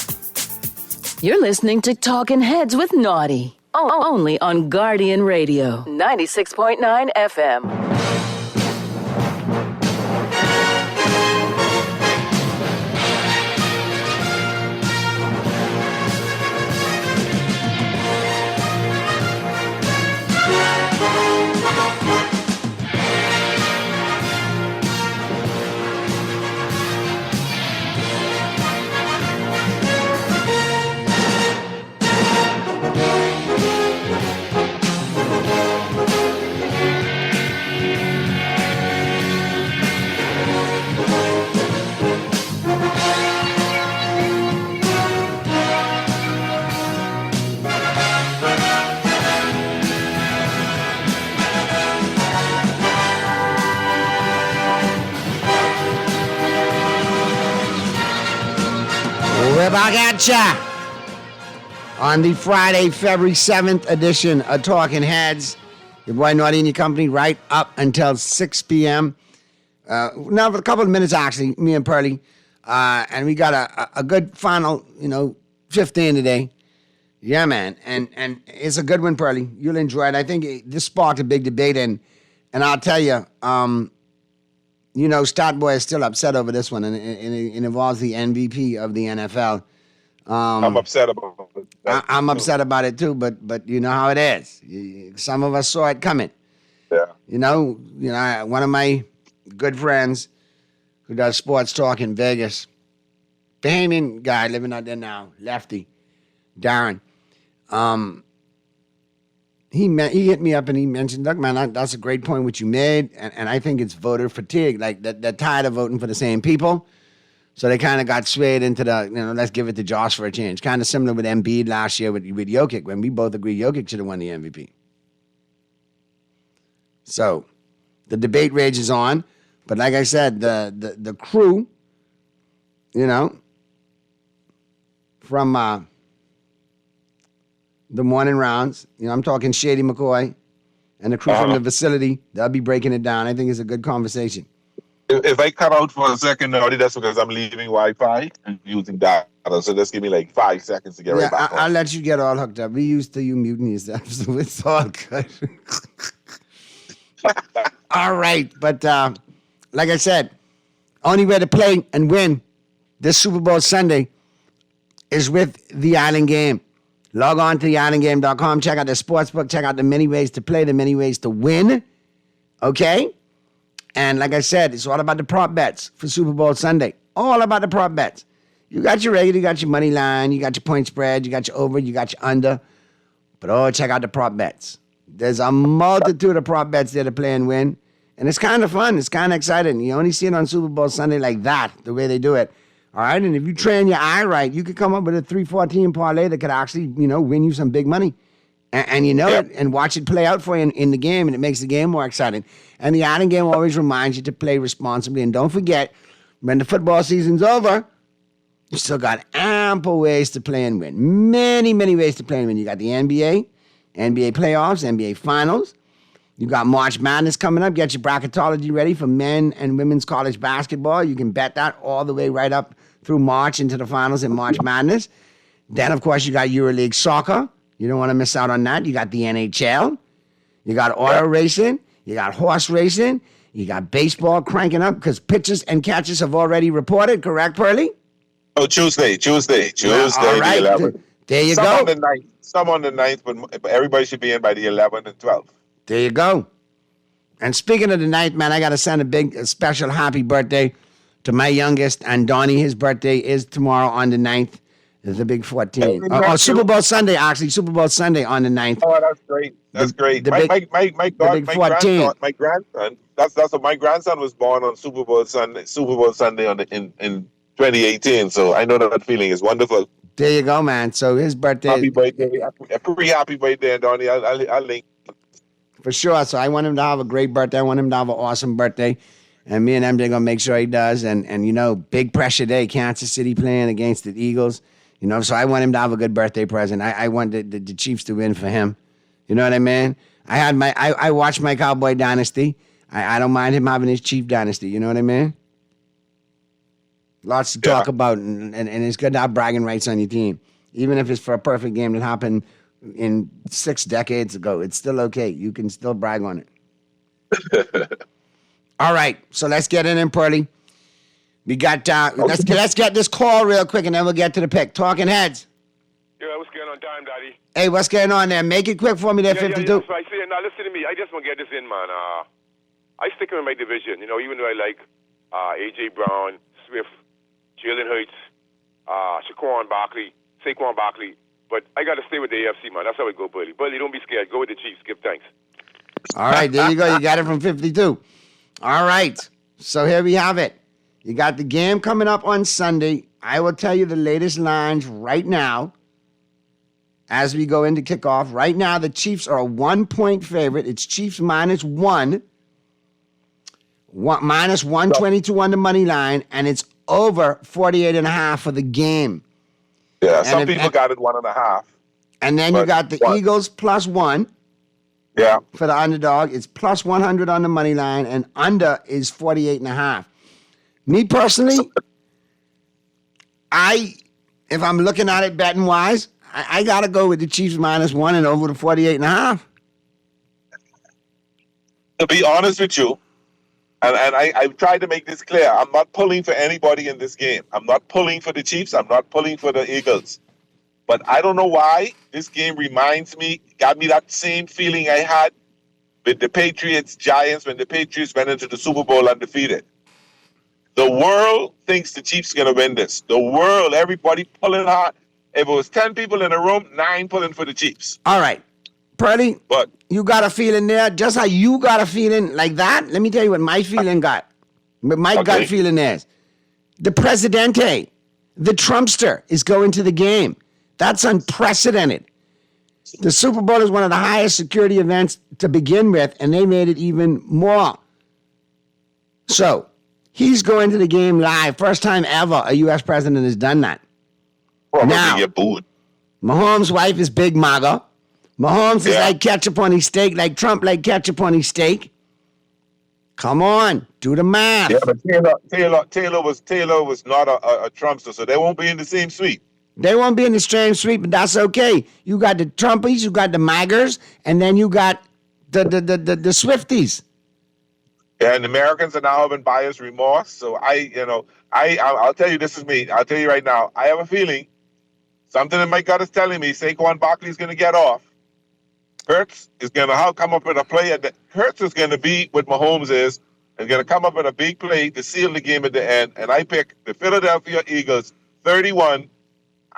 You're listening to Talking Heads with Naughty. Only on Guardian Radio, 96.9 FM. We're back at ya on the Friday, February 7th edition of Talking Heads. Your boy Naughty and your company right up until 6 p.m. Now for a couple of minutes, actually, me and Pearlie. And we got a good final, 15 today. Yeah, man. And it's a good one, Pearlie. You'll enjoy it. I think this sparked a big debate. And I'll tell you, Statboy is still upset over this one. And it involves the MVP of the NFL. I'm upset about it. I'm upset about it too, but you know how it is. Some of us saw it coming. Yeah. One of my good friends who does sports talk in Vegas, Bahamian guy living out there now, Lefty, Darren. He hit me up and he mentioned, look, man, that's a great point what you made, and I think it's voter fatigue. Like they're tired of voting for the same people. So they kind of got swayed into the, let's give it to Josh for a change. Kind of similar with Embiid last year with Jokic, when we both agree Jokic should have won the MVP. So the debate rages on. But like I said, the crew, from the morning rounds, I'm talking Shady McCoy and the crew from the facility, they'll be breaking it down. I think it's a good conversation. If I cut out for a second, Naughty, that's because I'm leaving Wi-Fi and using data. So just give me like 5 seconds to get right back on. I'll let you get all hooked up. We used to you muting yourself, so it's all good. All right, but like I said, only way to play and win this Super Bowl Sunday is with the Island Game. Log on to theislandgame.com, check out the sportsbook, check out the many ways to play, the many ways to win. Okay? And like I said, it's all about the prop bets for Super Bowl Sunday. All about the prop bets. You got your regular, you got your money line, you got your point spread, you got your over, you got your under. But check out the prop bets. There's a multitude of prop bets there to play and win. And it's kind of fun. It's kind of exciting. You only see it on Super Bowl Sunday like that, the way they do it. All right? And if you train your eye right, you could come up with a 3-4 parlay that could actually, win you some big money. And it, and watch it play out for you in the game, and it makes the game more exciting. And the Island Game always reminds you to play responsibly. And don't forget, when the football season's over, you still got ample ways to play and win. Many, many ways to play and win. You got the NBA playoffs, NBA finals. You got March Madness coming up. Get your bracketology ready for men and women's college basketball. You can bet that all the way right up through March into the finals in March Madness. Then, of course, you got EuroLeague soccer. You don't want to miss out on that. You got the NHL. You got auto racing. You got horse racing. You got baseball cranking up because pitchers and catchers have already reported. Correct, Pearlie? Oh, Tuesday, all right. the 11th. There you Some go. on the 9th. Some on the 9th, but everybody should be in by the 11th and 12th. There you go. And speaking of the 9th, man, I got to send a special happy birthday to my youngest, and Donnie. His birthday is tomorrow on the 9th. It's a big 14. Super Bowl Sunday, actually. Super Bowl Sunday on the 9th. Oh, that's great. That's great. My grandson. That's what my grandson was born on Super Bowl Sunday in 2018. So I know that feeling is wonderful. There you go, man. So his birthday. Happy birthday. A pretty happy birthday, Donnie. I'll link. For sure. So I want him to have a great birthday. I want him to have an awesome birthday. And me and MJ going to make sure he does. And big pressure day. Kansas City playing against the Eagles. So I want him to have a good birthday present. I want the Chiefs to win for him. You know what I mean? I watched my Cowboy dynasty. I don't mind him having his Chief dynasty. You know what I mean? Lots to talk about, and it's good to have bragging rights on your team. Even if it's for a perfect game that happened in 6 decades ago, it's still okay. You can still brag on it. All right, so let's get in, Pearlie. We got let's get this call real quick, and then we'll get to the pick. Talking Heads. Yeah, what's going on, Dime Daddy? Hey, what's going on there? Make it quick for me there, 52. Yeah, that's right. See, now listen to me. I just want to get this in, man. I stick with my division. Even though I like A.J. Brown, Swift, Jalen Hurts, Saquon Barkley, but I got to stay with the AFC, man. That's how I go, Burley. Burley, don't be scared. Go with the Chiefs. Give thanks. All right, there you go. You got it from 52. All right, so here we have it. You got the game coming up on Sunday. I will tell you the latest lines right now as we go into kickoff. Right now, the Chiefs are a 1-point favorite. It's Chiefs -1. Minus 122 on the money line, and it's over 48.5 for the game. Yeah, some people got it 1.5. And then you got the Eagles +1. Yeah. For the underdog, it's +100 on the money line, and under is 48.5. Me personally, if I'm looking at it betting wise, I gotta go with the Chiefs -1 and over the 48.5. To be honest with you, and I've tried to make this clear, I'm not pulling for anybody in this game. I'm not pulling for the Chiefs. I'm not pulling for the Eagles. But I don't know why this game got me that same feeling I had with the Patriots Giants when the Patriots went into the Super Bowl undefeated. The world thinks the Chiefs are going to win this. The world, everybody pulling hard. If it was 10 people in the room, 9 pulling for the Chiefs. All right. Purdy, but you got a feeling there. Just how you got a feeling like that, let me tell you what my feeling got. My gut feeling is the Presidente, the Trumpster, is going to the game. That's unprecedented. The Super Bowl is one of the highest security events to begin with, and they made it even more. So, he's going to the game live. First time ever a U.S. president has done that. Probably now, get booed. Mahomes' wife is Big MAGA. Mahomes is like ketchup on his steak, like Trump like ketchup on his steak. Come on, do the math. Yeah, but Taylor was not a Trumpster, so they won't be in the same suite. They won't be in the same suite, but that's okay. You got the Trumpies, you got the MAGAs, and then you got the Swifties. Yeah, and Americans are now having buyer's remorse. So I'll tell you, this is me. I'll tell you right now, I have a feeling, something in my gut is telling me Saquon Barkley is going to get off. Hurts is going to come up with a play. Hurts is going to be what Mahomes is, and going to come up with a big play to seal the game at the end. And I pick the Philadelphia Eagles 31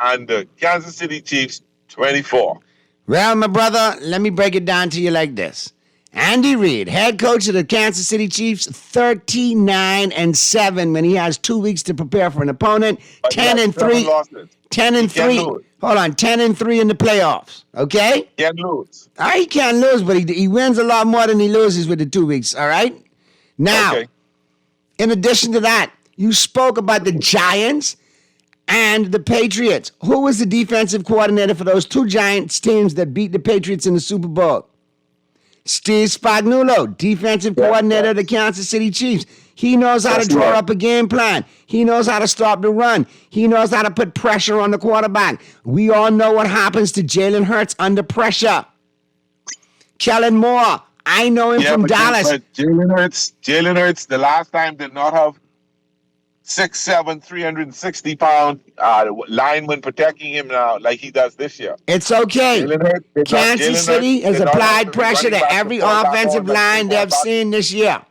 and the Kansas City Chiefs 24. Well, my brother, let me break it down to you like this. Andy Reid, head coach of the Kansas City Chiefs, 39-7 when he has 2 weeks to prepare for an opponent. 10-3. 10-3. Hold on, 10-3 in the playoffs. Okay? Can't lose. He can't lose, but he wins a lot more than he loses with the 2 weeks. All right? Now, in addition to that, you spoke about the Giants and the Patriots. Who was the defensive coordinator for those two Giants teams that beat the Patriots in the Super Bowl? Steve Spagnuolo, defensive coordinator of the Kansas City Chiefs. He knows how to draw up a game plan. He knows how to stop the run. He knows how to put pressure on the quarterback. We all know what happens to Jalen Hurts under pressure. Kellen Moore, I know him from Dallas. But Jalen Hurts, the last time did not have 6'7", 360-pound lineman protecting him now like he does this year. It's okay. Kansas City has applied pressure to every offensive line they've seen this year.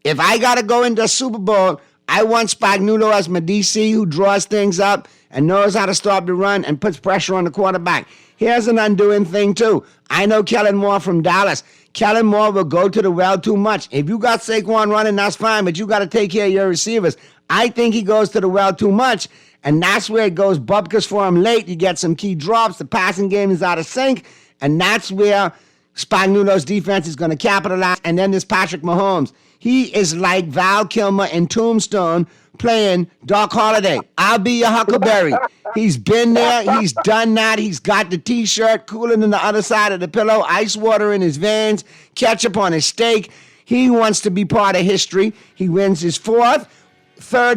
If I got to go into a Super Bowl, I want Spagnuolo as my DC who draws things up and knows how to stop the run and puts pressure on the quarterback. Here's an undoing thing, too. I know Kellen Moore from Dallas. Kellen Moore will go to the well too much. If you got Saquon running, that's fine, but you got to take care of your receivers. I think he goes to the well too much, and that's where it goes bupkis for him late. You get some key drops. The passing game is out of sync, and that's where Spagnuolo's defense is going to capitalize. And then there's Patrick Mahomes. He is like Val Kilmer in Tombstone playing Doc Holliday. I'll be your Huckleberry. He's been there. He's done that. He's got the T-shirt cooling on the other side of the pillow, ice water in his veins, ketchup on his steak. He wants to be part of history. He wins his third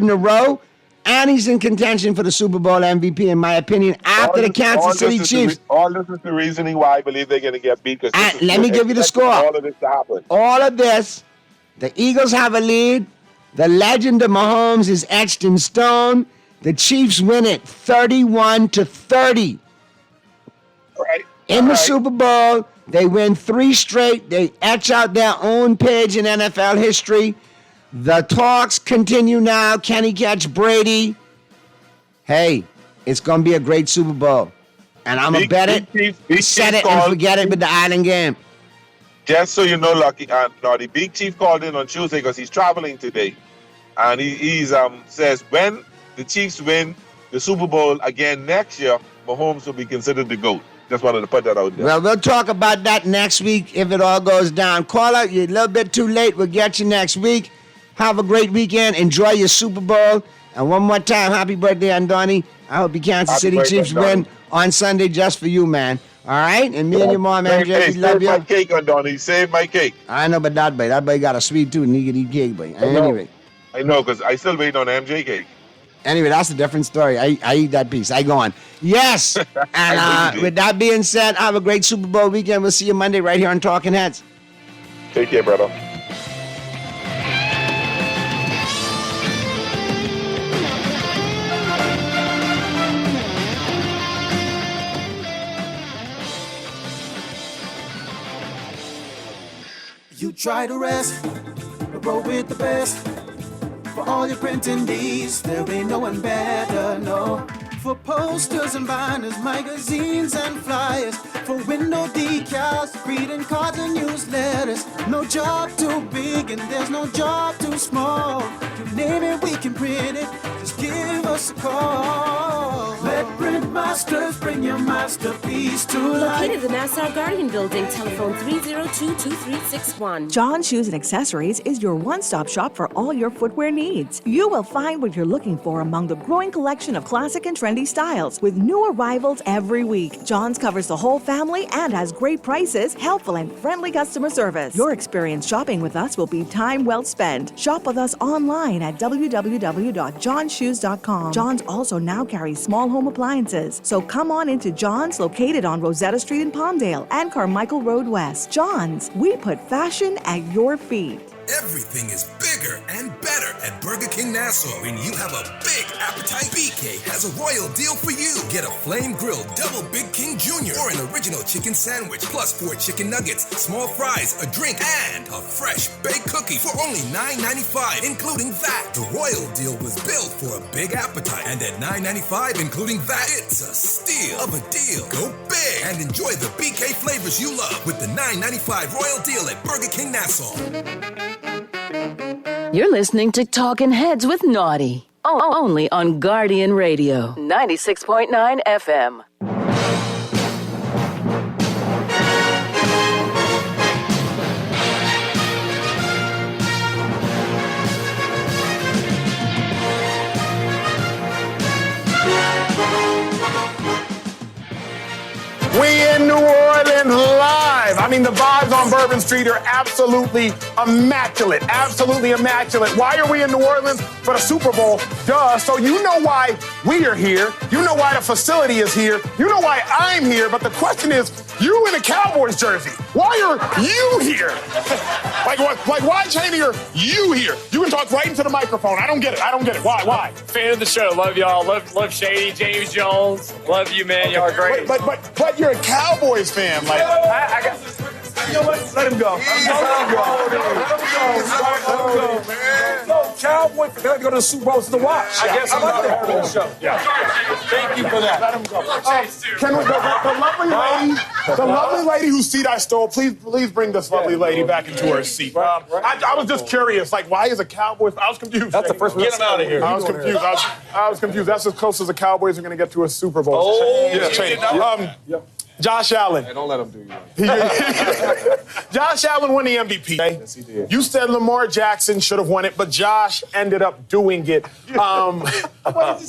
in a row, and he's in contention for the Super Bowl MVP, in my opinion, after the Kansas City Chiefs. All this is the reasoning why I believe they're going to get beat. Let me give you the score. All of this to happen. All of this, the Eagles have a lead. The legend of Mahomes is etched in stone. The Chiefs win it 31-30. Right. In the Super Bowl, they win 3 straight. They etch out their own page in NFL history. The talks continue now. Can he catch Brady? Hey, it's going to be a great Super Bowl. And I'm going to bet it, set it, and forget it with the Island game. Just so you know, Naughty, Big Chief called in on Tuesday because he's traveling today. And he says when the Chiefs win the Super Bowl again next year, Mahomes will be considered the GOAT. Just wanted to put that out there. Well, we'll talk about that next week if it all goes down. Caller, you're a little bit too late. We'll get you next week. Have a great weekend. Enjoy your Super Bowl. And one more time, happy birthday, Andoni. I hope your Kansas Happy City birthday, Chiefs Donnie. win on Sunday just for you, man. All right? And me and your mom, MJ, Hey, we love save you. my cake on Donnie. Save my cake. I know, but that boy got a sweet tooth and he can eat cake, boy. Anyway. I know, because I still wait on MJ cake. Anyway, that's a different story. I eat that piece. I go on. Yes. And with that being said, have a great Super Bowl weekend. We'll see you Monday right here on Talking Heads. Take care, brother. You try to rest, but roll with the best. For all your printing needs, there ain't no one better, no. For posters and banners, magazines and flyers. For window decals, greeting cards and newsletters. No job too big and there's no job too small. You name it, we can print it. Just give us a call. Let Print Masters bring your masterpiece to life. Located in the Nassau Guardian Building, telephone 302-2361. John Shoes and Accessories is your one-stop shop for all your footwear needs. You will find what you're looking for among the growing collection of classic and trendy styles with new arrivals every week. John's covers the whole family and has great prices, helpful and friendly customer service. Your experience shopping with us will be time well spent. Shop with us online at www.johnshoes.com. John's also now carries small home appliances. So come on into John's, located on Rosetta Street in Palmdale and Carmichael Road West. John's, we put fashion at your feet. Everything is bigger and better at Burger King Nassau. When you have a big appetite, BK has a royal deal for you. Get a flame grilled double Big King Jr. or an original chicken sandwich plus 4 chicken nuggets, small fries, a drink, and a fresh baked cookie for only $9.95, including that. The royal deal was built for a big appetite, and at $9.95, including that, it's a steal of a deal. Go big and enjoy the BK flavors you love with the $9.95 royal deal at Burger King Nassau. You're listening to Talking Heads with Naughty. Only on Guardian Radio, 96.9 FM. We in New Orleans live. I mean, the vibes on Bourbon Street are absolutely immaculate. Absolutely immaculate. Why are we in New Orleans? For the Super Bowl. Duh. So you know why we are here. You know why the facility is here. You know why I'm here. But the question is, you in a Cowboys jersey. Why are you here? Like why, Cheney, are you here? You can talk right into the microphone. I don't get it. Why? Fan of the show. Love y'all. Love Shady, James Jones. Love you, man. Y'all are great. But you're a Cowboys fan. Like, I got. You know what? Let him go. Let him go, man. No, Cowboys got to go to the Super Bowl to watch. I guess I'm not there for the show. Yeah. Thank you for that. Let him go. The lovely lady whose seat I stole, please bring this lovely lady back into her seat. I was just curious, like, why is a Cowboys? I was confused. That's the first one. Get him out of here. I was confused. I was confused. That's as close as the Cowboys are going to get to a Super Bowl. Oh, yeah. Josh Allen. Hey, don't let him do you. Josh Allen won the MVP. Yes, he did. You said Lamar Jackson should have won it, but Josh ended up doing it. Why are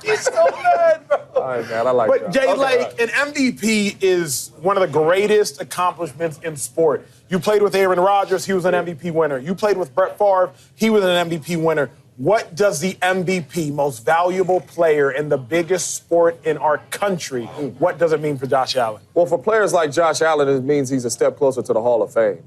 you so mad, bro? All right, man, I like but that. Jay Lake, an MVP is one of the greatest accomplishments in sport. You played with Aaron Rodgers, he was an MVP winner. You played with Brett Favre, he was an MVP winner. What does the MVP, most valuable player in the biggest sport in our country, what does it mean for Josh Allen? Well, for players like Josh Allen, it means he's a step closer to the Hall of Fame.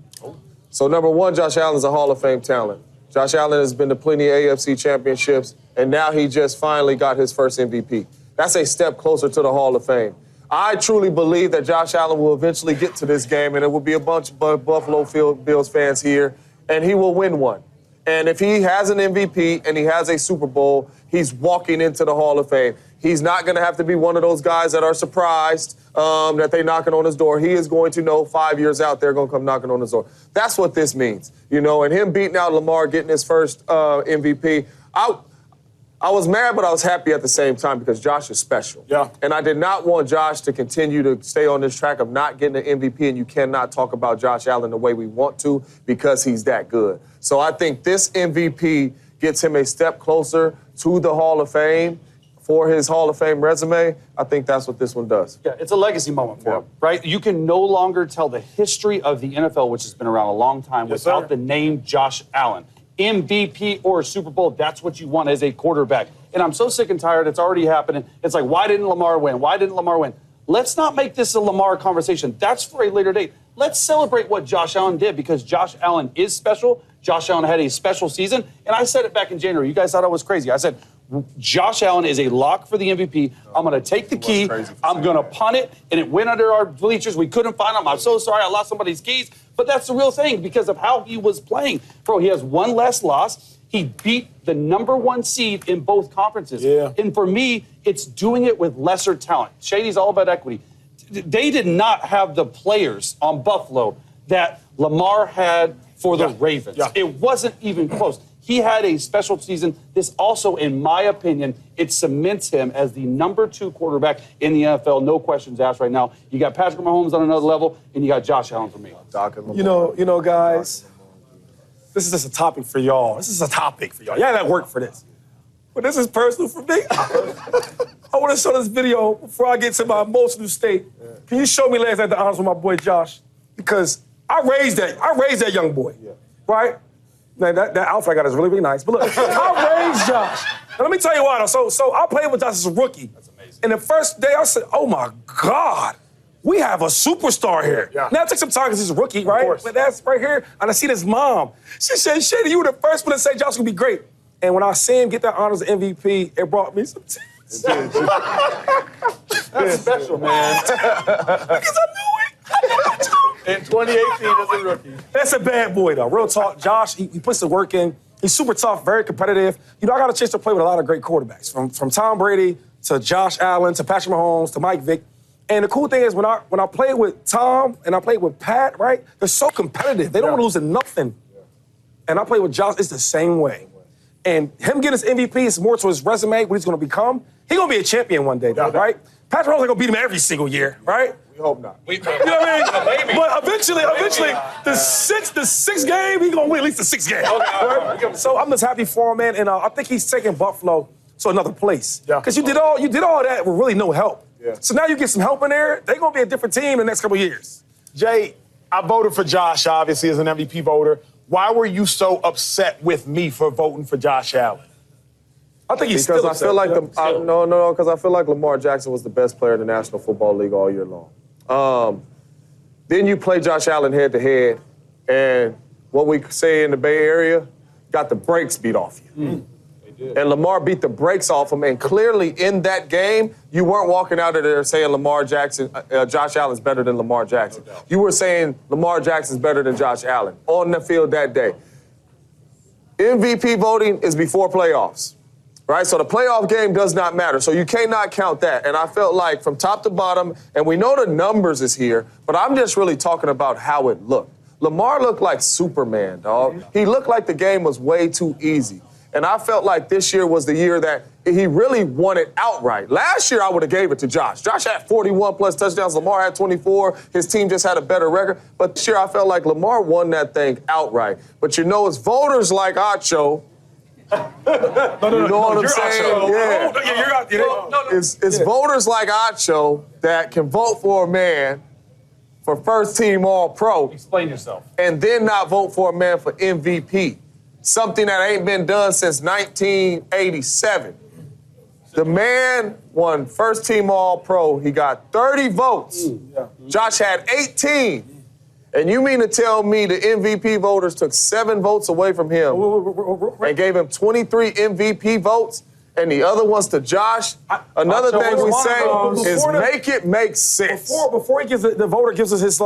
So, number one, Josh Allen is a Hall of Fame talent. Josh Allen has been to plenty of AFC championships, and now he just finally got his first MVP. That's a step closer to the Hall of Fame. I truly believe that Josh Allen will eventually get to this game, and it will be a bunch of Buffalo Bills fans here, and he will win one. And if he has an MVP and he has a Super Bowl, he's walking into the Hall of Fame. He's not going to have to be one of those guys that are surprised that they're knocking on his door. He is going to know 5 years out they're going to come knocking on his door. That's what this means, you know. And him beating out Lamar, getting his first MVP, I was mad, but I was happy at the same time because Josh is special. Yeah. And I did not want Josh to continue to stay on this track of not getting an MVP, and you cannot talk about Josh Allen the way we want to because he's that good. So I think this MVP gets him a step closer to the Hall of Fame for his Hall of Fame resume, I think that's what this one does. Yeah, it's a legacy moment for him, right? You can no longer tell the history of the NFL, which has been around a long time, without the name Josh Allen. MVP or Super Bowl, that's what you want as a quarterback. And I'm so sick and tired, it's already happening. It's like, why didn't Lamar win? Why didn't Lamar win? Let's not make this a Lamar conversation. That's for a later date. Let's celebrate what Josh Allen did, because Josh Allen is special. Josh Allen had a special season. And I said it back in January. You guys thought I was crazy. I said, Josh Allen is a lock for the MVP. I'm going to take the key. I'm going to punt it. And it went under our bleachers. We couldn't find him. I'm so sorry I lost somebody's keys. But that's the real thing because of how he was playing. Bro, he has one less loss. He beat the #1 seed in both conferences. Yeah. And for me, it's doing it with lesser talent. Shady's all about equity. They did not have the players on Buffalo that Lamar had for the Ravens. Yeah. It wasn't even close. He had a special season. This also, in my opinion, it cements him as the #2 quarterback in the NFL. No questions asked right now. You got Patrick Mahomes on another level, and you got Josh Allen for me. You know, guys, this is just a topic for y'all. This is a topic for y'all. Y'all got to work for this. But this is personal for me. I want to show this video before I get to my emotional state. Can you show me last night the honors with my boy Josh? Because I raised that young boy, right? Now, that outfit I got is really, really nice. But look, I raised Josh. Now, let me tell you why, though. So I played with Josh as a rookie. That's amazing. And the first day I said, oh, my God, we have a superstar here. Yeah. Now, it took some time because he's a rookie, right? But that's right here. And I see his mom. She said, Shady, you were the first one to say Josh would be great. And when I see him get that honors of MVP, it brought me some tears. That's special, man. Because I knew it. In 2018 as a rookie. That's a bad boy, though. Real talk. Josh, he puts the work in. He's super tough, very competitive. You know, I got a chance to play with a lot of great quarterbacks, from Tom Brady to Josh Allen to Patrick Mahomes to Mike Vick. And the cool thing is when I played with Tom and I played with Pat, right, they're so competitive. They don't want to lose to nothing. And I played with Josh, it's the same way. And him getting his MVP is more to his resume, what he's going to become. He's going to be a champion one day, though, right? Patrick Mahomes ain't going to beat him every single year, right? We hope not. You know what I mean? But eventually, the sixth game, he's going to win at least the sixth game. Right? So I'm just happy for him, man. And I think he's taking Buffalo to another place. Because you did all that with really no help. Yeah. So now you get some help in there, they're going to be a different team in the next couple of years. Jay, I voted for Josh, obviously, as an MVP voter. Why were you so upset with me for voting for Josh Allen? I think he's because still I feel like because I feel like Lamar Jackson was the best player in the National Football League all year long. Then you play Josh Allen head to head, and what we say in the Bay Area, got the brakes beat off you. And Lamar beat the brakes off him, and clearly in that game, you weren't walking out of there saying Josh Allen's better than Lamar Jackson. You were saying Lamar Jackson's better than Josh Allen on the field that day. MVP voting is before playoffs, right? So the playoff game does not matter, so you cannot count that. And I felt like from top to bottom, and we know the numbers is here, but I'm just really talking about how it looked. Lamar looked like Superman, dog. He looked like the game was way too easy. And I felt like this year was the year that he really won it outright. Last year, I would have gave it to Josh. Josh had 41-plus touchdowns. Lamar had 24. His team just had a better record. But this year, I felt like Lamar won that thing outright. But you know, it's voters like Acho. You know what I'm saying? Yeah. It's voters like Acho that can vote for a man for first-team All-Pro. Explain yourself. And then not vote for a man for MVP. Something that ain't been done since 1987. The man won first-team All-Pro. He got 30 votes. Josh had 18. And you mean to tell me the MVP voters took 7 votes away from him and gave him 23 MVP votes, and the other ones to Josh? Another thing we say is make it make sense. Before he gives the voter gives us his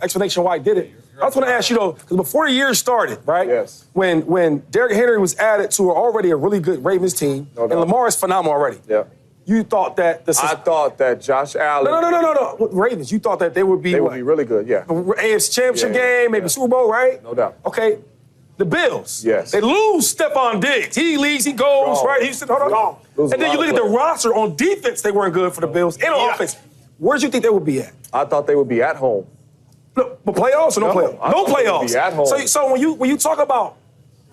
explanation why he did it, I just want to ask you, though, because before the year started, right? Yes. When Derrick Henry was added to already a really good Ravens team, and Lamar is phenomenal already. Yeah. You thought that I thought that Josh Allen. No. With Ravens, you thought that they would be really good, yeah. AFC Championship game, maybe Super Bowl, right? No doubt. Okay. The Bills. Yes. They lose Stephon Diggs. He leaves, he goes, right? He said, hold on. And then you look at the roster on defense, they weren't good for the Bills. And on offense, where did you think they would be at? I thought they would be at home. No, but playoffs or no playoffs? No playoffs. Be at home. So when you talk about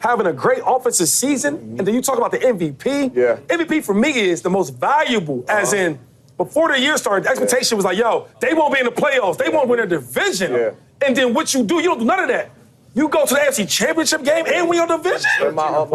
having a great offensive season, and then you talk about the MVP. Yeah. MVP for me is the most valuable, as in before the year started, the expectation was like, yo, they won't be in the playoffs, they won't win a division. Yeah. And then what you don't do none of that. You go to the AFC Championship game and win your division.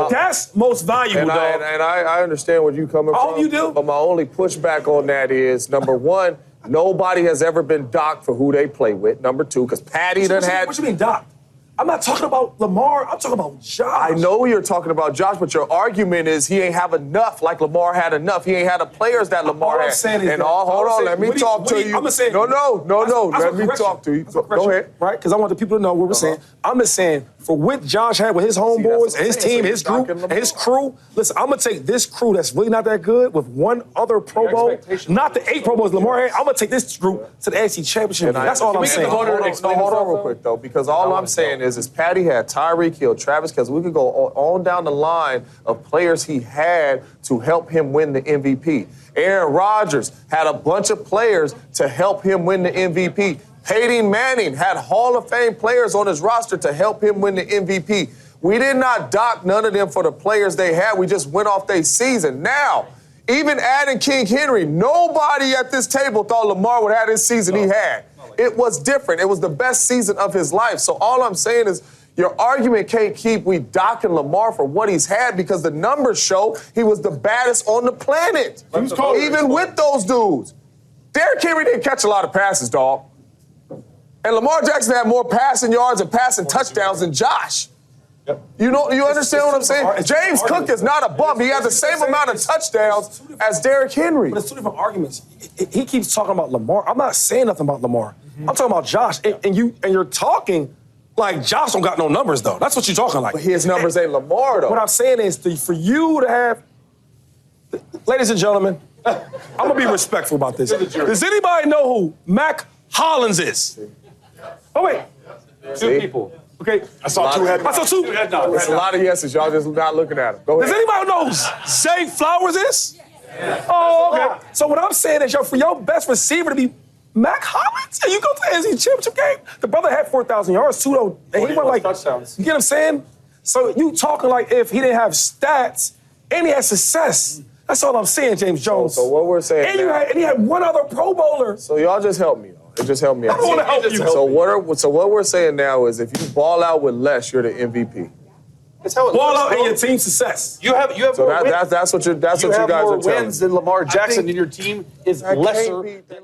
That's most valuable, dog. And I understand where you're coming from. I hope you do. But my only pushback on that is, number one, nobody has ever been docked for who they play with. Number two, because Patty done had... What you mean docked? I'm not talking about Lamar. I'm talking about Josh. I know you're talking about Josh, but your argument is he ain't have enough like Lamar had enough. He ain't had the players that Lamar had. And hold on, let me talk to you. I'm saying, no, let me talk to you. Go ahead. Right? Because I want the people to know what we're saying. I'm just saying, for what Josh had with his homeboys and his team, his group, and his crew, listen, I'm going to take this crew that's really not that good with one other Pro Bowl, not the 8 Pro Bowls Lamar had. I'm going to take this group to the AFC Championship. That's all I'm saying. Hold on real quick, though, because all I'm saying is Patty had Tyreek Hill, Travis Kelce. We could go on down the line of players he had to help him win the MVP. Aaron Rodgers had a bunch of players to help him win the MVP. Peyton Manning had Hall of Fame players on his roster to help him win the MVP. We did not dock none of them for the players they had. We just went off their season. Now, even adding King Henry, nobody at this table thought Lamar would have this season he had. It was different. It was the best season of his life. So all I'm saying is your argument can't keep we docking Lamar for what he's had because the numbers show he was the baddest on the planet. Even with those dudes. Derrick Henry didn't catch a lot of passes, dog. And Lamar Jackson had more passing yards and passing touchdowns than Josh. Yep. You understand what I'm saying? James Cook is not a bum. He has the same amount of touchdowns as Derrick Henry. But it's two different arguments. He keeps talking about Lamar. I'm not saying nothing about Lamar. I'm talking about Josh. And you're talking like Josh don't got no numbers, though. That's what you're talking like. But his numbers ain't Lamar, though. What I'm saying is for you to have, ladies and gentlemen, I'm going to be respectful about this. Does anybody know who Mac Hollins is? Oh, wait. Two people. Okay. I saw two head nods. I saw two head nods. It's a lot of yeses. Y'all just not looking at them. Go ahead. Does anybody know who Zay Flowers is? Yeah. Oh, okay. So what I'm saying is, for your best receiver to be Mac Hollins, and you go to the AFC Championship game, the brother had 4,000 yards, too, though. And he went like touchdowns. You get what I'm saying? So you talking like if he didn't have stats and he had success. That's all I'm saying, James Jones. So what we're saying and he had one other Pro Bowler. So y'all just help me, though. It just helped me out. I want to help you. So what we're saying now is if you ball out with less, you're the MVP. That's how it ball out and your team success. You have so that's what you guys are wins than Lamar Jackson, and your team is lesser than